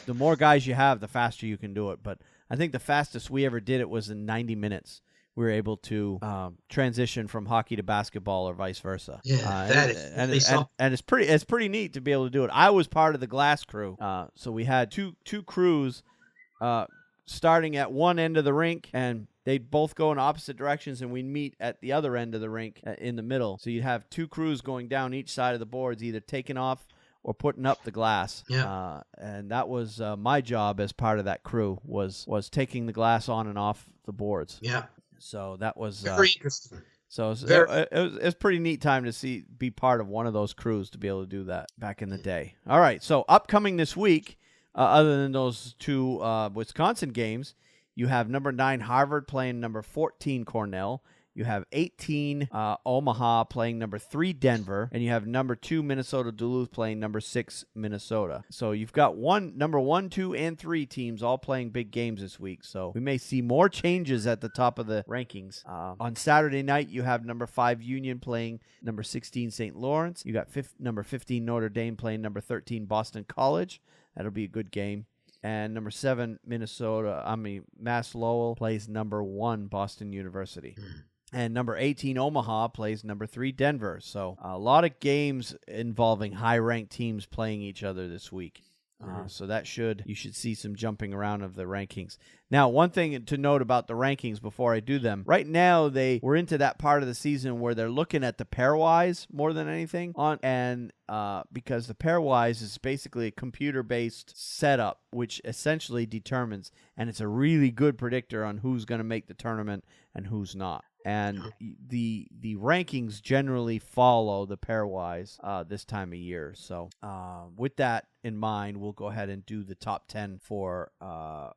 Speaker 1: The more guys you have, the faster you can do it. But I think the fastest we ever did it was in 90 minutes. We were able to transition from hockey to basketball or vice versa.
Speaker 8: Yeah,
Speaker 1: and it's pretty neat to be able to do it. I was part of the glass crew, so we had two crews starting at one end of the rink, and they'd both go in opposite directions, and we'd meet at the other end of the rink in the middle. So you'd have two crews going down each side of the boards, either taking off or putting up the glass.
Speaker 8: Yeah.
Speaker 1: And that was my job as part of that crew, was taking the glass on and off the boards.
Speaker 8: Yeah.
Speaker 1: So that was
Speaker 8: very interesting.
Speaker 1: So it was pretty neat time to be part of one of those crews to be able to do that back in the day. All right, so upcoming this week, other than those two Wisconsin games, you have number 9 Harvard playing number 14 Cornell. You have 18 Omaha playing number 3 Denver, and you have number 2 Minnesota Duluth playing number 6 Minnesota. So you've got number 1, 2, and 3 teams all playing big games this week. So we may see more changes at the top of the rankings. On Saturday night, you have number 5 Union playing number 16 St. Lawrence. You got number 15 Notre Dame playing number 13 Boston College. That'll be a good game. And number 7 Mass Lowell plays number 1 Boston University. And number 18, Omaha, plays number 3, Denver. So a lot of games involving high-ranked teams playing each other this week. So you should see some jumping around of the rankings. Now, one thing to note about the rankings before I do them, right now we're into that part of the season where they're looking at the pairwise more than anything because the pairwise is basically a computer-based setup, which essentially determines, and it's a really good predictor on who's going to make the tournament and who's not. And the rankings generally follow the pairwise this time of year. So with that in mind, we'll go ahead and do the top 10 for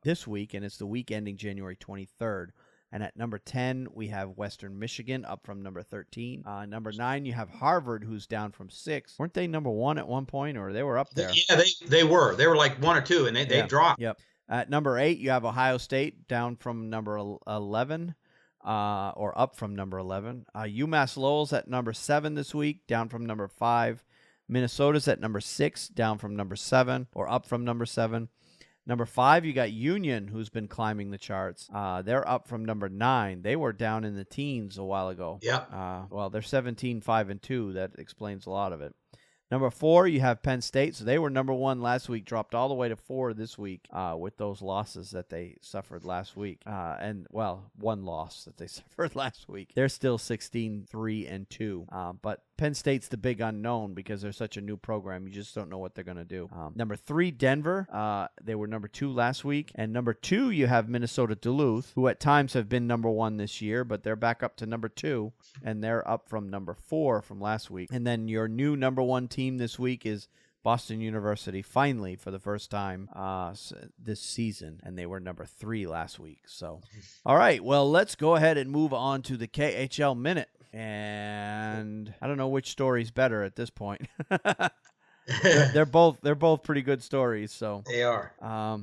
Speaker 1: this week, and it's the week ending January 23rd. And at number 10, we have Western Michigan, up from number 13. Number 9, you have Harvard, who's down from 6. Weren't they number 1 at one point, or they were up there?
Speaker 8: Yeah, they were. They were like 1 or 2, and they dropped.
Speaker 1: Yep. At number 8, you have Ohio State, down from number 11. Or up from number 11. UMass Lowell's at number 7 this week, down from number 5. Minnesota's at number 6, down from number 7, or up from number 7. Number 5, you got Union, who's been climbing the charts. They're up from number 9. They were down in the teens a while ago.
Speaker 8: Yeah.
Speaker 1: Well, they're 17-5-2. That explains a lot of it. Number 4, you have Penn State. So they were number 1 last week, dropped all the way to 4 this week with those losses that they suffered last week. One loss that they suffered last week. They're still 16-3-2. But Penn State's the big unknown because they're such a new program. You just don't know what they're going to do. Number 3, Denver. They were number 2 last week. And number 2, you have Minnesota Duluth, who at times have been number 1 this year, but they're back up to number 2, and they're up from number 4 from last week. And then your new number 1 team this week is Boston University, finally, for the first time this season, and they were number 3 last week. So, all right, well, let's go ahead and move on to the KHL Minute. And I don't know which story's better at this point. they're both pretty good stories. So
Speaker 8: They are.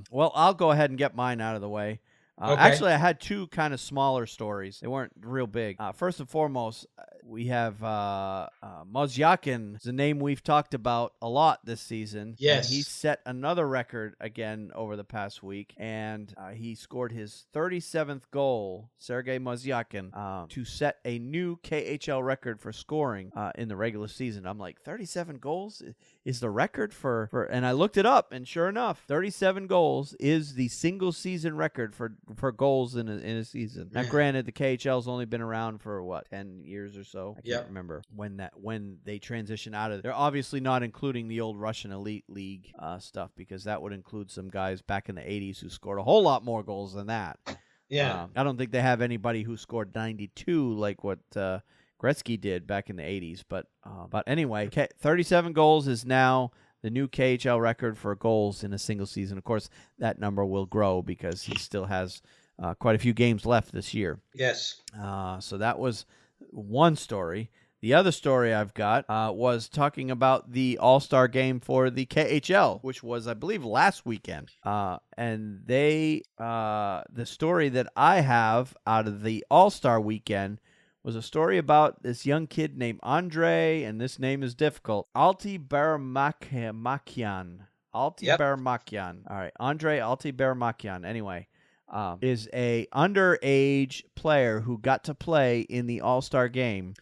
Speaker 1: Well, I'll go ahead and get mine out of the way.
Speaker 8: Okay.
Speaker 1: Actually, I had 2 kind of smaller stories. They weren't real big. First and foremost, we have Mozyakin, is a name we've talked about a lot this season.
Speaker 8: Yes.
Speaker 1: And he set another record again over the past week, and he scored his 37th goal, Sergei Mozyakin, to set a new KHL record for scoring in the regular season. I'm like, 37 goals is the record for and I looked it up, and sure enough, 37 goals is the single season record for goals in a season. Now, granted, the KHL's only been around for 10 years or so. I can't remember when they transition out of it. They're obviously not including the old Russian Elite League stuff, because that would include some guys back in the 80s who scored a whole lot more goals than that.
Speaker 8: Yeah.
Speaker 1: I don't think they have anybody who scored 92 like what Gretzky did back in the 80s. But anyway, 37 goals is now the new KHL record for goals in a single season. Of course, that number will grow because he still has quite a few games left this year.
Speaker 8: Yes.
Speaker 1: So that was one story. The other story I've got was talking about the All-Star game for the KHL, which was, I believe, last weekend. And the story that I have out of the All-Star weekend was a story about this young kid named Andre, and this name is difficult, Altibermakian. All right, Andre Altibermakian. Anyway, is a underage player who got to play in the All-Star game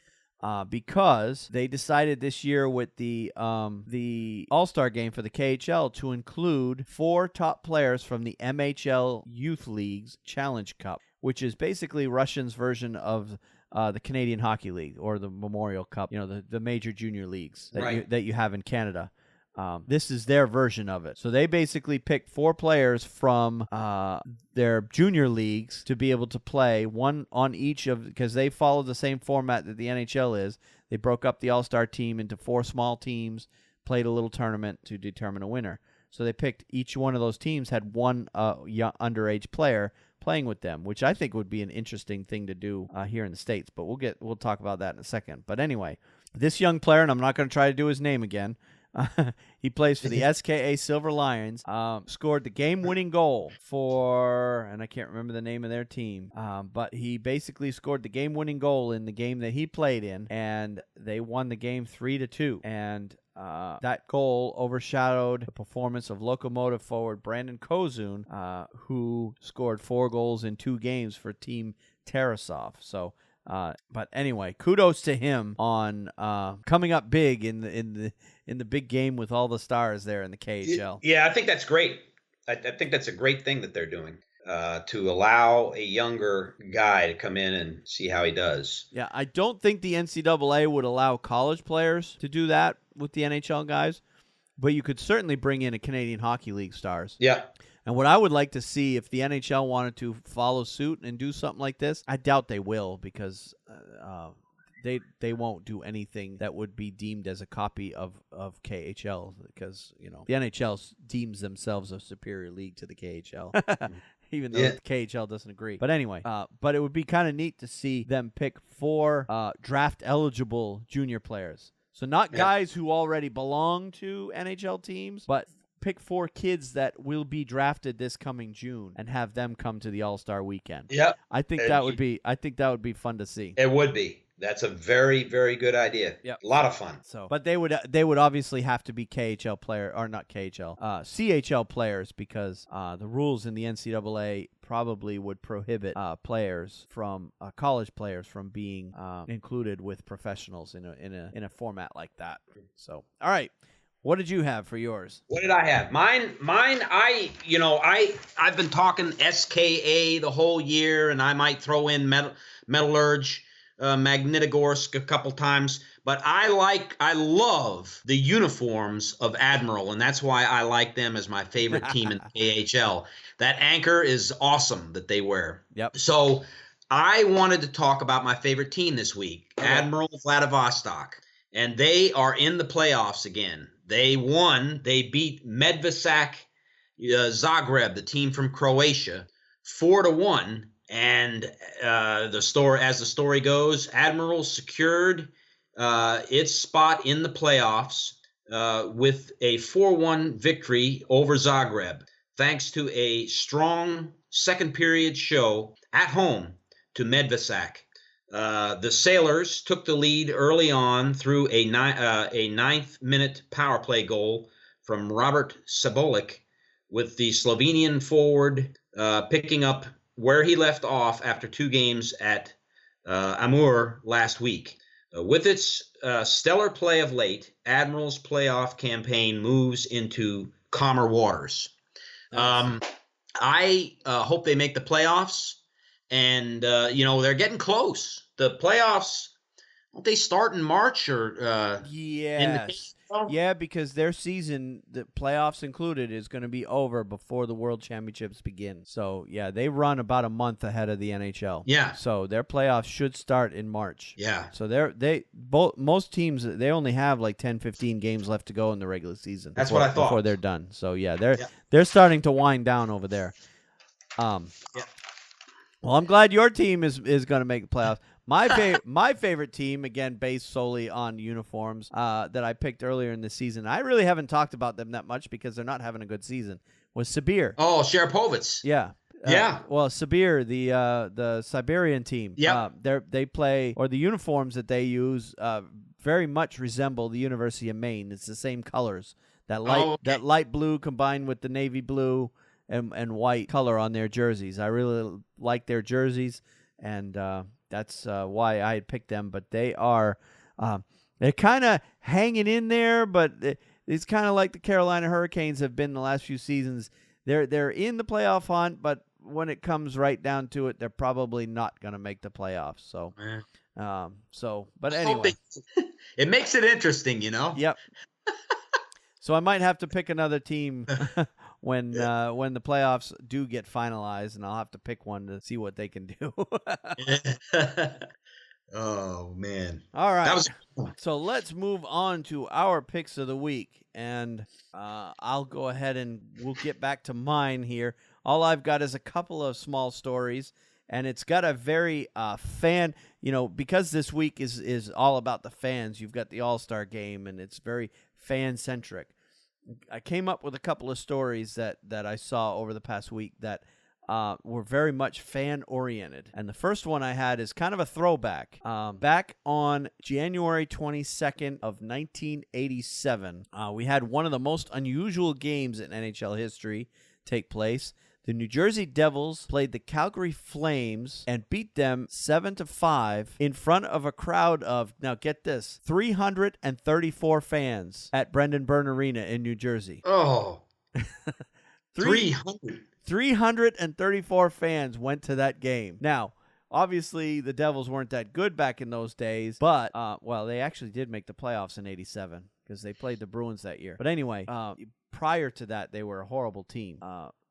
Speaker 1: because they decided this year with the All-Star game for the KHL to include 4 top players from the MHL Youth League's Challenge Cup, which is basically Russians' version of the Canadian Hockey League, or the Memorial Cup, the major junior leagues that you have in Canada. This is their version of it. So they basically picked 4 players from their junior leagues to be able to play, one on each of, because they follow the same format that the NHL is. They broke up the All-Star team into 4 small teams, played a little tournament to determine a winner. So they picked, each one of those teams had one young underage player playing with them, which I think would be an interesting thing to do here in the States. But we'll talk about that in a second. But anyway, this young player, and I'm not going to try to do his name again, he plays for the SKA Silver Lions, scored the game-winning goal for, and I can't remember the name of their team, but he basically scored the game-winning goal in the game that he played in, and they won the game 3-2. And that goal overshadowed the performance of Locomotive forward Brandon Kozun, who scored 4 goals in 2 games for Team Tarasov. So But anyway, kudos to him on coming up big in the big game with all the stars there in the KHL.
Speaker 8: Yeah, I think that's great. I think that's a great thing that they're doing. To allow a younger guy to come in and see how he does.
Speaker 1: Yeah, I don't think the NCAA would allow college players to do that with the NHL guys, but you could certainly bring in a Canadian Hockey League stars.
Speaker 8: Yeah.
Speaker 1: And what I would like to see, if the NHL wanted to follow suit and do something like this, I doubt they will, because they won't do anything that would be deemed as a copy of KHL, because the NHL deems themselves a superior league to the KHL. Even though the KHL doesn't agree. But anyway, but it would be kind of neat to see them pick 4 draft-eligible junior players. So not guys who already belong to NHL teams, but pick 4 kids that will be drafted this coming June and have them come to the All-Star weekend.
Speaker 8: Yep.
Speaker 1: I think that would be fun to see.
Speaker 8: It would be. That's a very, very good idea.
Speaker 1: Yep.
Speaker 8: A lot of fun.
Speaker 1: So, but they would obviously have to be KHL player, or not KHL, CHL players, because the rules in the NCAA probably would prohibit players from college players from being included with professionals in a format like that. So, all right. What did you have for yours?
Speaker 8: What did I have? Mine. I've been talking SKA the whole year, and I might throw in Metallurg, Magnitogorsk a couple times, but I love the uniforms of Admiral, and that's why I like them as my favorite team in AHL. That anchor is awesome that they wear.
Speaker 1: Yep.
Speaker 8: So I wanted to talk about my favorite team this week, Admiral Vladivostok, and they are in the playoffs again. They won. They beat Medvesac Zagreb, the team from Croatia, 4-1. And as the story goes, Admiral secured its spot in the playoffs with a 4-1 victory over Zagreb, thanks to a strong second period show at home to Medvesac. The Sailors took the lead early on through a ninth-minute power play goal from Robert Sabolik, with the Slovenian forward picking up where he left off after 2 games at Amur last week. With its stellar play of late, Admiral's playoff campaign moves into calmer waters. Nice. I hope they make the playoffs, and they're getting close. The playoffs, don't they start in March or?
Speaker 1: Yes. Yeah, because their season, the playoffs included, is going to be over before the World Championships begin. So, yeah, they run about a month ahead of the NHL.
Speaker 8: Yeah.
Speaker 1: So their playoffs should start in March.
Speaker 8: Yeah.
Speaker 1: So most teams, they only have like 10, 15 games left to go in the regular season.
Speaker 8: That's what I thought.
Speaker 1: Before they're done. So, yeah, they're starting to wind down over there.
Speaker 8: Yeah.
Speaker 1: Well, I'm glad your team is going to make the playoffs. My favorite team, again, based solely on uniforms, that I picked earlier in the season, I really haven't talked about them that much because they're not having a good season, was Sibir.
Speaker 8: Oh, Sharapovits.
Speaker 1: Yeah.
Speaker 8: Yeah.
Speaker 1: Well, Sibir, the Siberian team, they play, or the uniforms that they use very much resemble the University of Maine. It's the same colors. That light blue combined with the navy blue and white color on their jerseys. I really like their jerseys, and that's why I had picked them. But they are they're kind of hanging in there, but it's kind of like the Carolina Hurricanes have been the last few seasons. They're in the playoff hunt, but when it comes right down to it, they're probably not going to make the playoffs. So, but anyway.
Speaker 8: It makes it interesting,
Speaker 1: Yep. So I might have to pick another team when the playoffs do get finalized, and I'll have to pick one to see what they can do.
Speaker 8: Oh, man.
Speaker 1: All right. So let's move on to our picks of the week, and I'll go ahead and we'll get back to mine here. All I've got is a couple of small stories, and it's got a very fan, because this week is all about the fans. You've got the All-Star game, and it's very fan-centric. I came up with a couple of stories that I saw over the past week that were very much fan-oriented. And the first one I had is kind of a throwback. Back on January 22nd of 1987, we had one of the most unusual games in NHL history take place. The New Jersey Devils played the Calgary Flames and beat them 7-5 in front of a crowd of, now get this, 334 fans at Brendan Byrne Arena in New Jersey.
Speaker 8: Oh, 300.
Speaker 1: 334 fans went to that game. Now, obviously, the Devils weren't that good back in those days, but, well, they actually did make the playoffs in 87 because they played the Bruins that year. But anyway, prior to that, they were a horrible team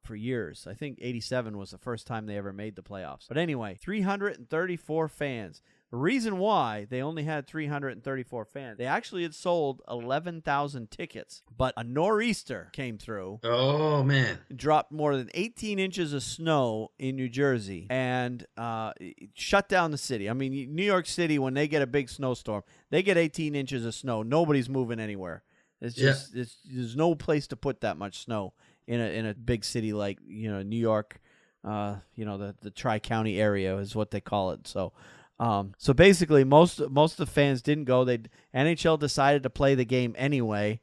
Speaker 1: for years. I think 87 was the first time they ever made the playoffs. But anyway, 334 fans. The reason why they only had 334 fans, they actually had sold 11,000 tickets, but a nor'easter came through.
Speaker 8: Oh, man.
Speaker 1: Dropped more than 18 inches of snow in New Jersey and it shut down the city. I mean, New York City, when they get a big snowstorm, they get 18 inches of snow. Nobody's moving anywhere. It's just there's no place to put that much snow in a big city like, New York. The Tri-County area is what they call it. So basically, most of the fans didn't go. NHL decided to play the game anyway,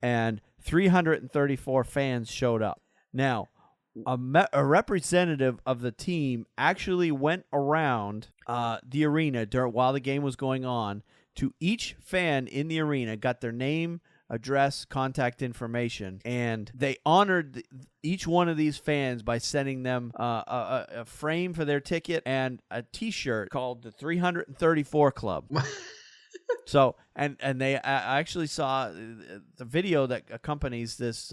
Speaker 1: and 334 fans showed up. Now, a representative of the team actually went around the arena while the game was going on to each fan in the arena, got their name, address, contact information, and they honored each one of these fans by sending them a frame for their ticket and a T-shirt called the 334 Club. So, and they actually saw the video that accompanies this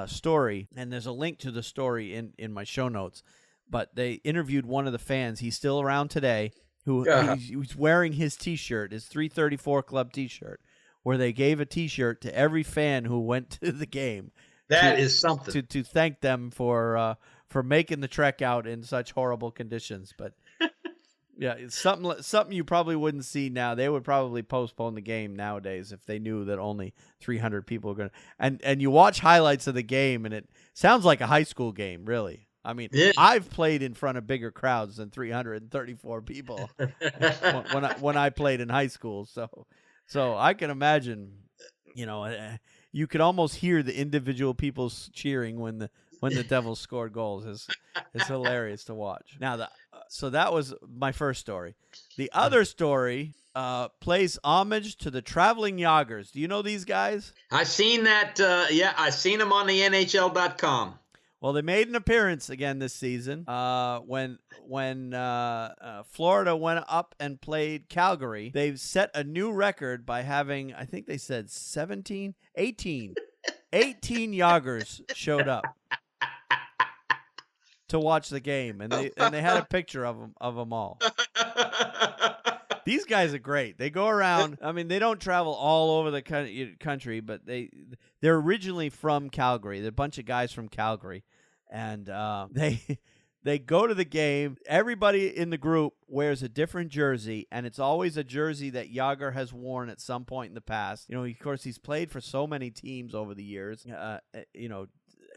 Speaker 1: story, and there's a link to the story in my show notes, but they interviewed one of the fans. He's still around today, who's wearing his T-shirt, his 334 Club T-shirt, where they gave a T-shirt to every fan who went to the game.
Speaker 8: That is something.
Speaker 1: To thank them for making the trek out in such horrible conditions. But yeah, it's something you probably wouldn't see now. They would probably postpone the game nowadays if they knew that only 300 people were going to. And you watch highlights of the game, and it sounds like a high school game, really. I mean, I've played in front of bigger crowds than 334 people when I played in high school. So I can imagine, you could almost hear the individual people cheering when the Devils scored goals. It's hilarious to watch. Now, so that was my first story. The other story plays homage to the Traveling Jagers. Do you know these guys?
Speaker 8: I've seen that. I've seen them on the NHL.com.
Speaker 1: Well, they made an appearance again this season when Florida went up and played Calgary. They've set a new record by having, I think they said 18 Jagers showed up to watch the game, and they had a picture of them all. These guys are great. They go around. I mean, they don't travel all over the country, but they're originally from Calgary. They're a bunch of guys from Calgary. And they go to the game. Everybody in the group wears a different jersey, and it's always a jersey that Jágr has worn at some point in the past. Of course, he's played for so many teams over the years.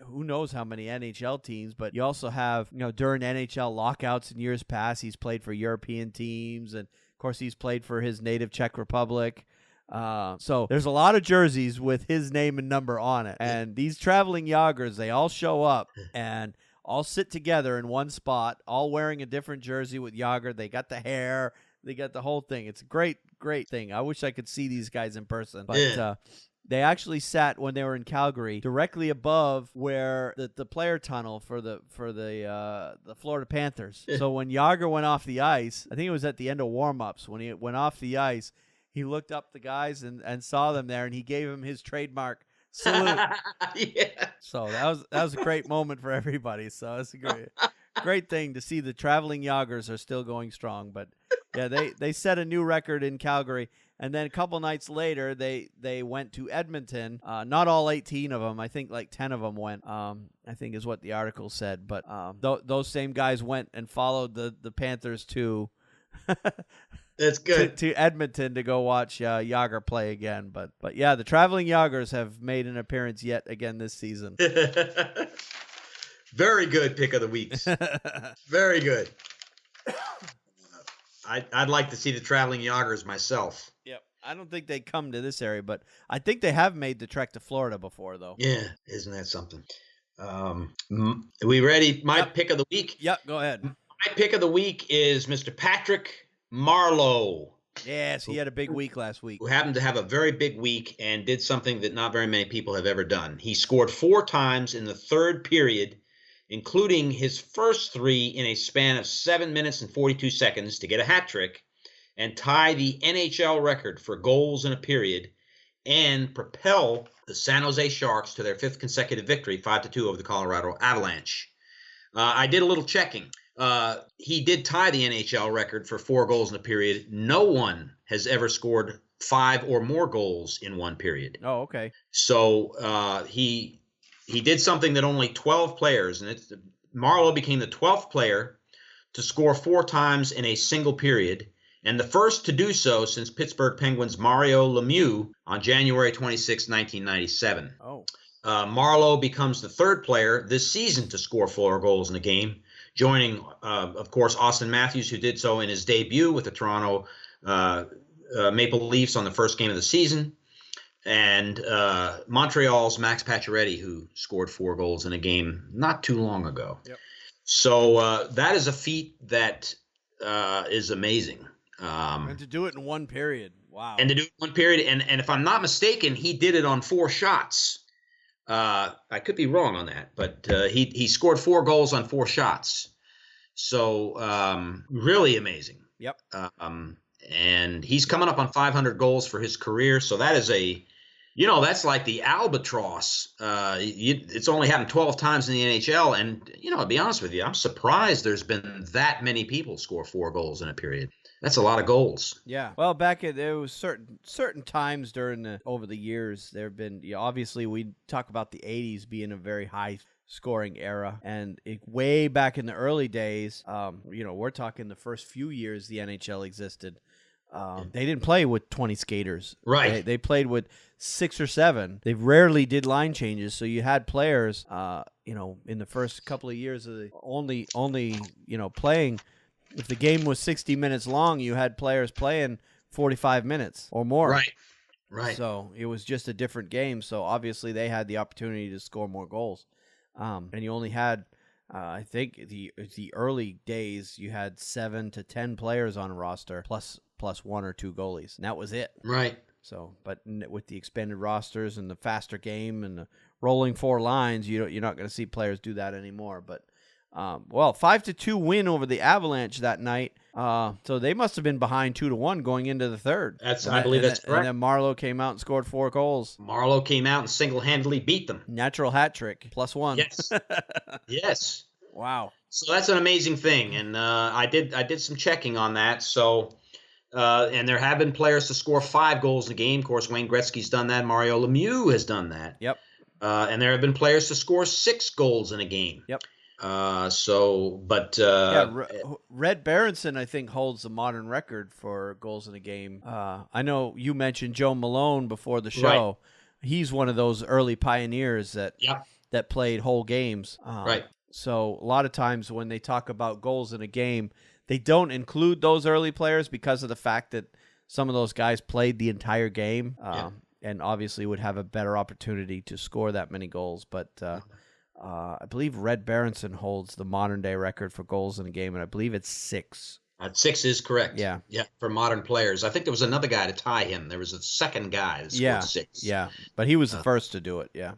Speaker 1: Who knows how many NHL teams, but you also have, during NHL lockouts in years past, he's played for European teams, and of course, he's played for his native Czech Republic. So there's a lot of jerseys with his name and number on it. And these Traveling Jagers, they all show up and all sit together in one spot, all wearing a different jersey with Jágr. They got the hair. They got the whole thing. It's a great, great thing. I wish I could see these guys in person. But they actually sat, when they were in Calgary, directly above where the player tunnel for the Florida Panthers. So when Jágr went off the ice, I think it was at the end of warm-ups, when he went off the ice, he looked up the guys and saw them there, and he gave him his trademark salute. So that was a great moment for everybody. So it's a great thing to see. The Traveling Jagers are still going strong. But yeah, they set a new record in Calgary, and then a couple nights later they went to Edmonton. Not all 18 of them. I think like 10 of them went. I think is what the article said. But those same guys went and followed the Panthers to.
Speaker 8: That's good.
Speaker 1: To Edmonton to go watch Jágr play again. But yeah, the Traveling Jagers have made an appearance yet again this season.
Speaker 8: Very good pick of the weeks. Very good. I'd like to see the Traveling Jagers myself.
Speaker 1: Yep. I don't think they come to this area, but I think they have made the trek to Florida before, though.
Speaker 8: Yeah, isn't that something? We ready? My pick of the week?
Speaker 1: Yep, go ahead.
Speaker 8: My pick of the week is Mr. Patrick Marleau.
Speaker 1: Yes, he had a big week last week.
Speaker 8: Who happened to have a very big week and did something that not very many people have ever done. He scored 4 times in the third period, including his first 3 in a span of 7 minutes and 42 seconds to get a hat trick and tie the NHL record for goals in a period and propel the San Jose Sharks to their 5th consecutive victory, 5-2 over the Colorado Avalanche. I did a little checking. He did tie the NHL record for 4 goals in a period. No one has ever scored 5 or more goals in one period.
Speaker 1: Oh, okay.
Speaker 8: So he did something that only 12 players, and Marleau became the 12th player to score 4 times in a single period, and the first to do so since Pittsburgh Penguins' Mario Lemieux on January 26, 1997.
Speaker 1: Oh.
Speaker 8: Marleau becomes the 3rd player this season to score 4 goals in a game, joining, of course, Austin Matthews, who did so in his debut with the Toronto Maple Leafs on the first game of the season, and Montreal's Max Pacioretty, who scored 4 goals in a game not too long ago.
Speaker 1: Yep.
Speaker 8: So that is a feat that is amazing.
Speaker 1: And to do it in one period. Wow.
Speaker 8: And to do it in one period. And if I'm not mistaken, he did it on 4 shots. I could be wrong on that, but he scored 4 goals on 4 shots. So really amazing.
Speaker 1: Yep.
Speaker 8: And he's coming up on 500 goals for his career. So that is that's like the albatross. It's only happened 12 times in the NHL. And, to be honest with you, I'm surprised there's been that many people score 4 goals in a period. That's a lot of goals.
Speaker 1: Yeah. Well, there was certain times over the years there have been. Obviously, we talk about the '80s being a very high scoring era, and way back in the early days, we're talking the first few years the NHL existed. They didn't play with 20 skaters.
Speaker 8: Right.
Speaker 1: They played with 6 or 7. They rarely did line changes, so you had players, in the first couple of years of only playing. If the game was 60 minutes long, you had players playing 45 minutes or more.
Speaker 8: Right.
Speaker 1: So it was just a different game. So obviously they had the opportunity to score more goals. And you only had, I think the early days, you had 7 to 10 players on a roster plus 1 or 2 goalies. And that was it.
Speaker 8: Right.
Speaker 1: So, but with the expanded rosters and the faster game and the rolling 4 lines, you're not going to see players do that anymore. But 5-2 win over the Avalanche that night. So they must have been behind 2-1 going into the third.
Speaker 8: I believe that's correct.
Speaker 1: And then Marleau came out and scored 4 goals.
Speaker 8: Marleau came out and single-handedly beat them.
Speaker 1: Natural hat trick, +1.
Speaker 8: Yes. Yes.
Speaker 1: Wow.
Speaker 8: So that's an amazing thing, and I did some checking on that. So, and there have been players to score 5 goals in a game. Of course, Wayne Gretzky's done that. Mario Lemieux has done that.
Speaker 1: Yep.
Speaker 8: And there have been players to score 6 goals in a game.
Speaker 1: Yep.
Speaker 8: Red
Speaker 1: Berenson, I think, holds the modern record for goals in a game. I know you mentioned Joe Malone before the show. Right. He's one of those early pioneers that played whole games.
Speaker 8: Right.
Speaker 1: So a lot of times when they talk about goals in a game, they don't include those early players because of the fact that some of those guys played the entire game and obviously would have a better opportunity to score that many goals. But I believe Red Berenson holds the modern-day record for goals in a game, and I believe it's 6.
Speaker 8: 6 is correct.
Speaker 1: Yeah,
Speaker 8: for modern players. I think there was another guy to tie him. There was a second guy that scored 6.
Speaker 1: Yeah, but he was the first to do it, yeah.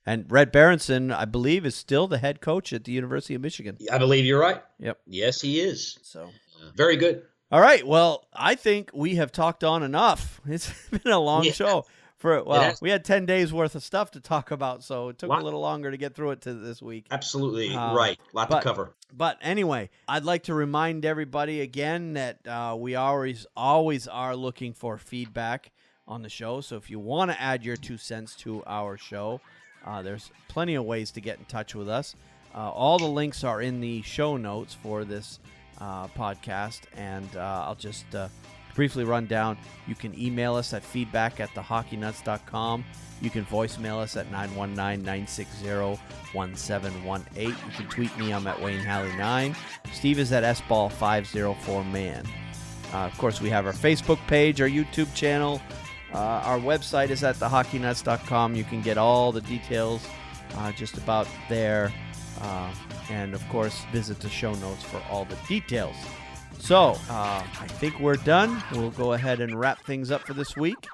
Speaker 1: And Red Berenson, I believe, is still the head coach at the University of Michigan.
Speaker 8: I believe you're right.
Speaker 1: Yep.
Speaker 8: Yes, he is.
Speaker 1: So
Speaker 8: very good. All
Speaker 1: right, well, I think we have talked on enough. It's been a long show. We had 10 days worth of stuff to talk about, so it took a little longer to get through it this week.
Speaker 8: Absolutely right. Lot to cover.
Speaker 1: But anyway, I'd like to remind everybody again that we always are looking for feedback on the show. So if you want to add your 2 cents to our show, there's plenty of ways to get in touch with us. All the links are in the show notes for this podcast, and I'll just briefly run down. You can email us at feedback@thehockeynuts.com. You can voicemail us at 919-960-1718. You can tweet me. I'm at Wayne Halley 9. Steve is at SBall504man. Of course, we have our Facebook page, our YouTube channel. Our website is at thehockeynuts.com. You can get all the details just about there. And, of course, visit the show notes for all the details. So, I think we're done. We'll go ahead and wrap things up for this week.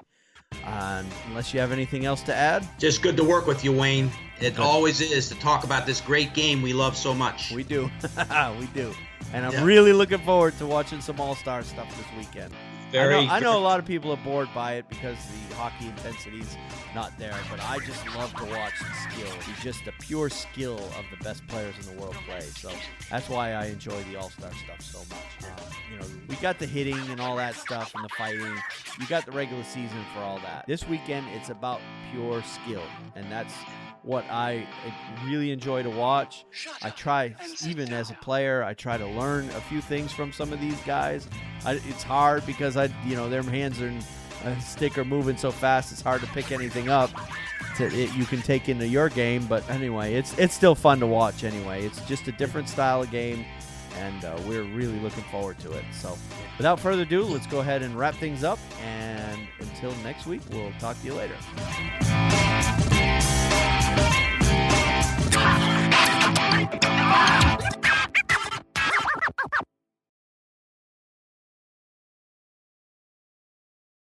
Speaker 1: Unless you have anything else to add.
Speaker 8: Just good to work with you, Wayne. It always is to talk about this great game we love so much.
Speaker 1: We do. We do. And I'm really looking forward to watching some All-Star stuff this weekend. I know a lot of people are bored by it because the hockey intensity's not there, but I just love to watch the skill. It's just the pure skill of the best players in the world play. So that's why I enjoy the All-Star stuff so much. We got the hitting and all that stuff and the fighting. You got the regular season for all that. This weekend, it's about pure skill, and that's what I really enjoy to watch. I try, even as a player, I try to learn a few things from some of these guys. It's hard because their hands and stick are moving so fast. It's hard to pick anything up you can take into your game. But anyway, it's still fun to watch. Anyway, it's just a different style of game, and we're really looking forward to it. So, without further ado, let's go ahead and wrap things up. And until next week, we'll talk to you later.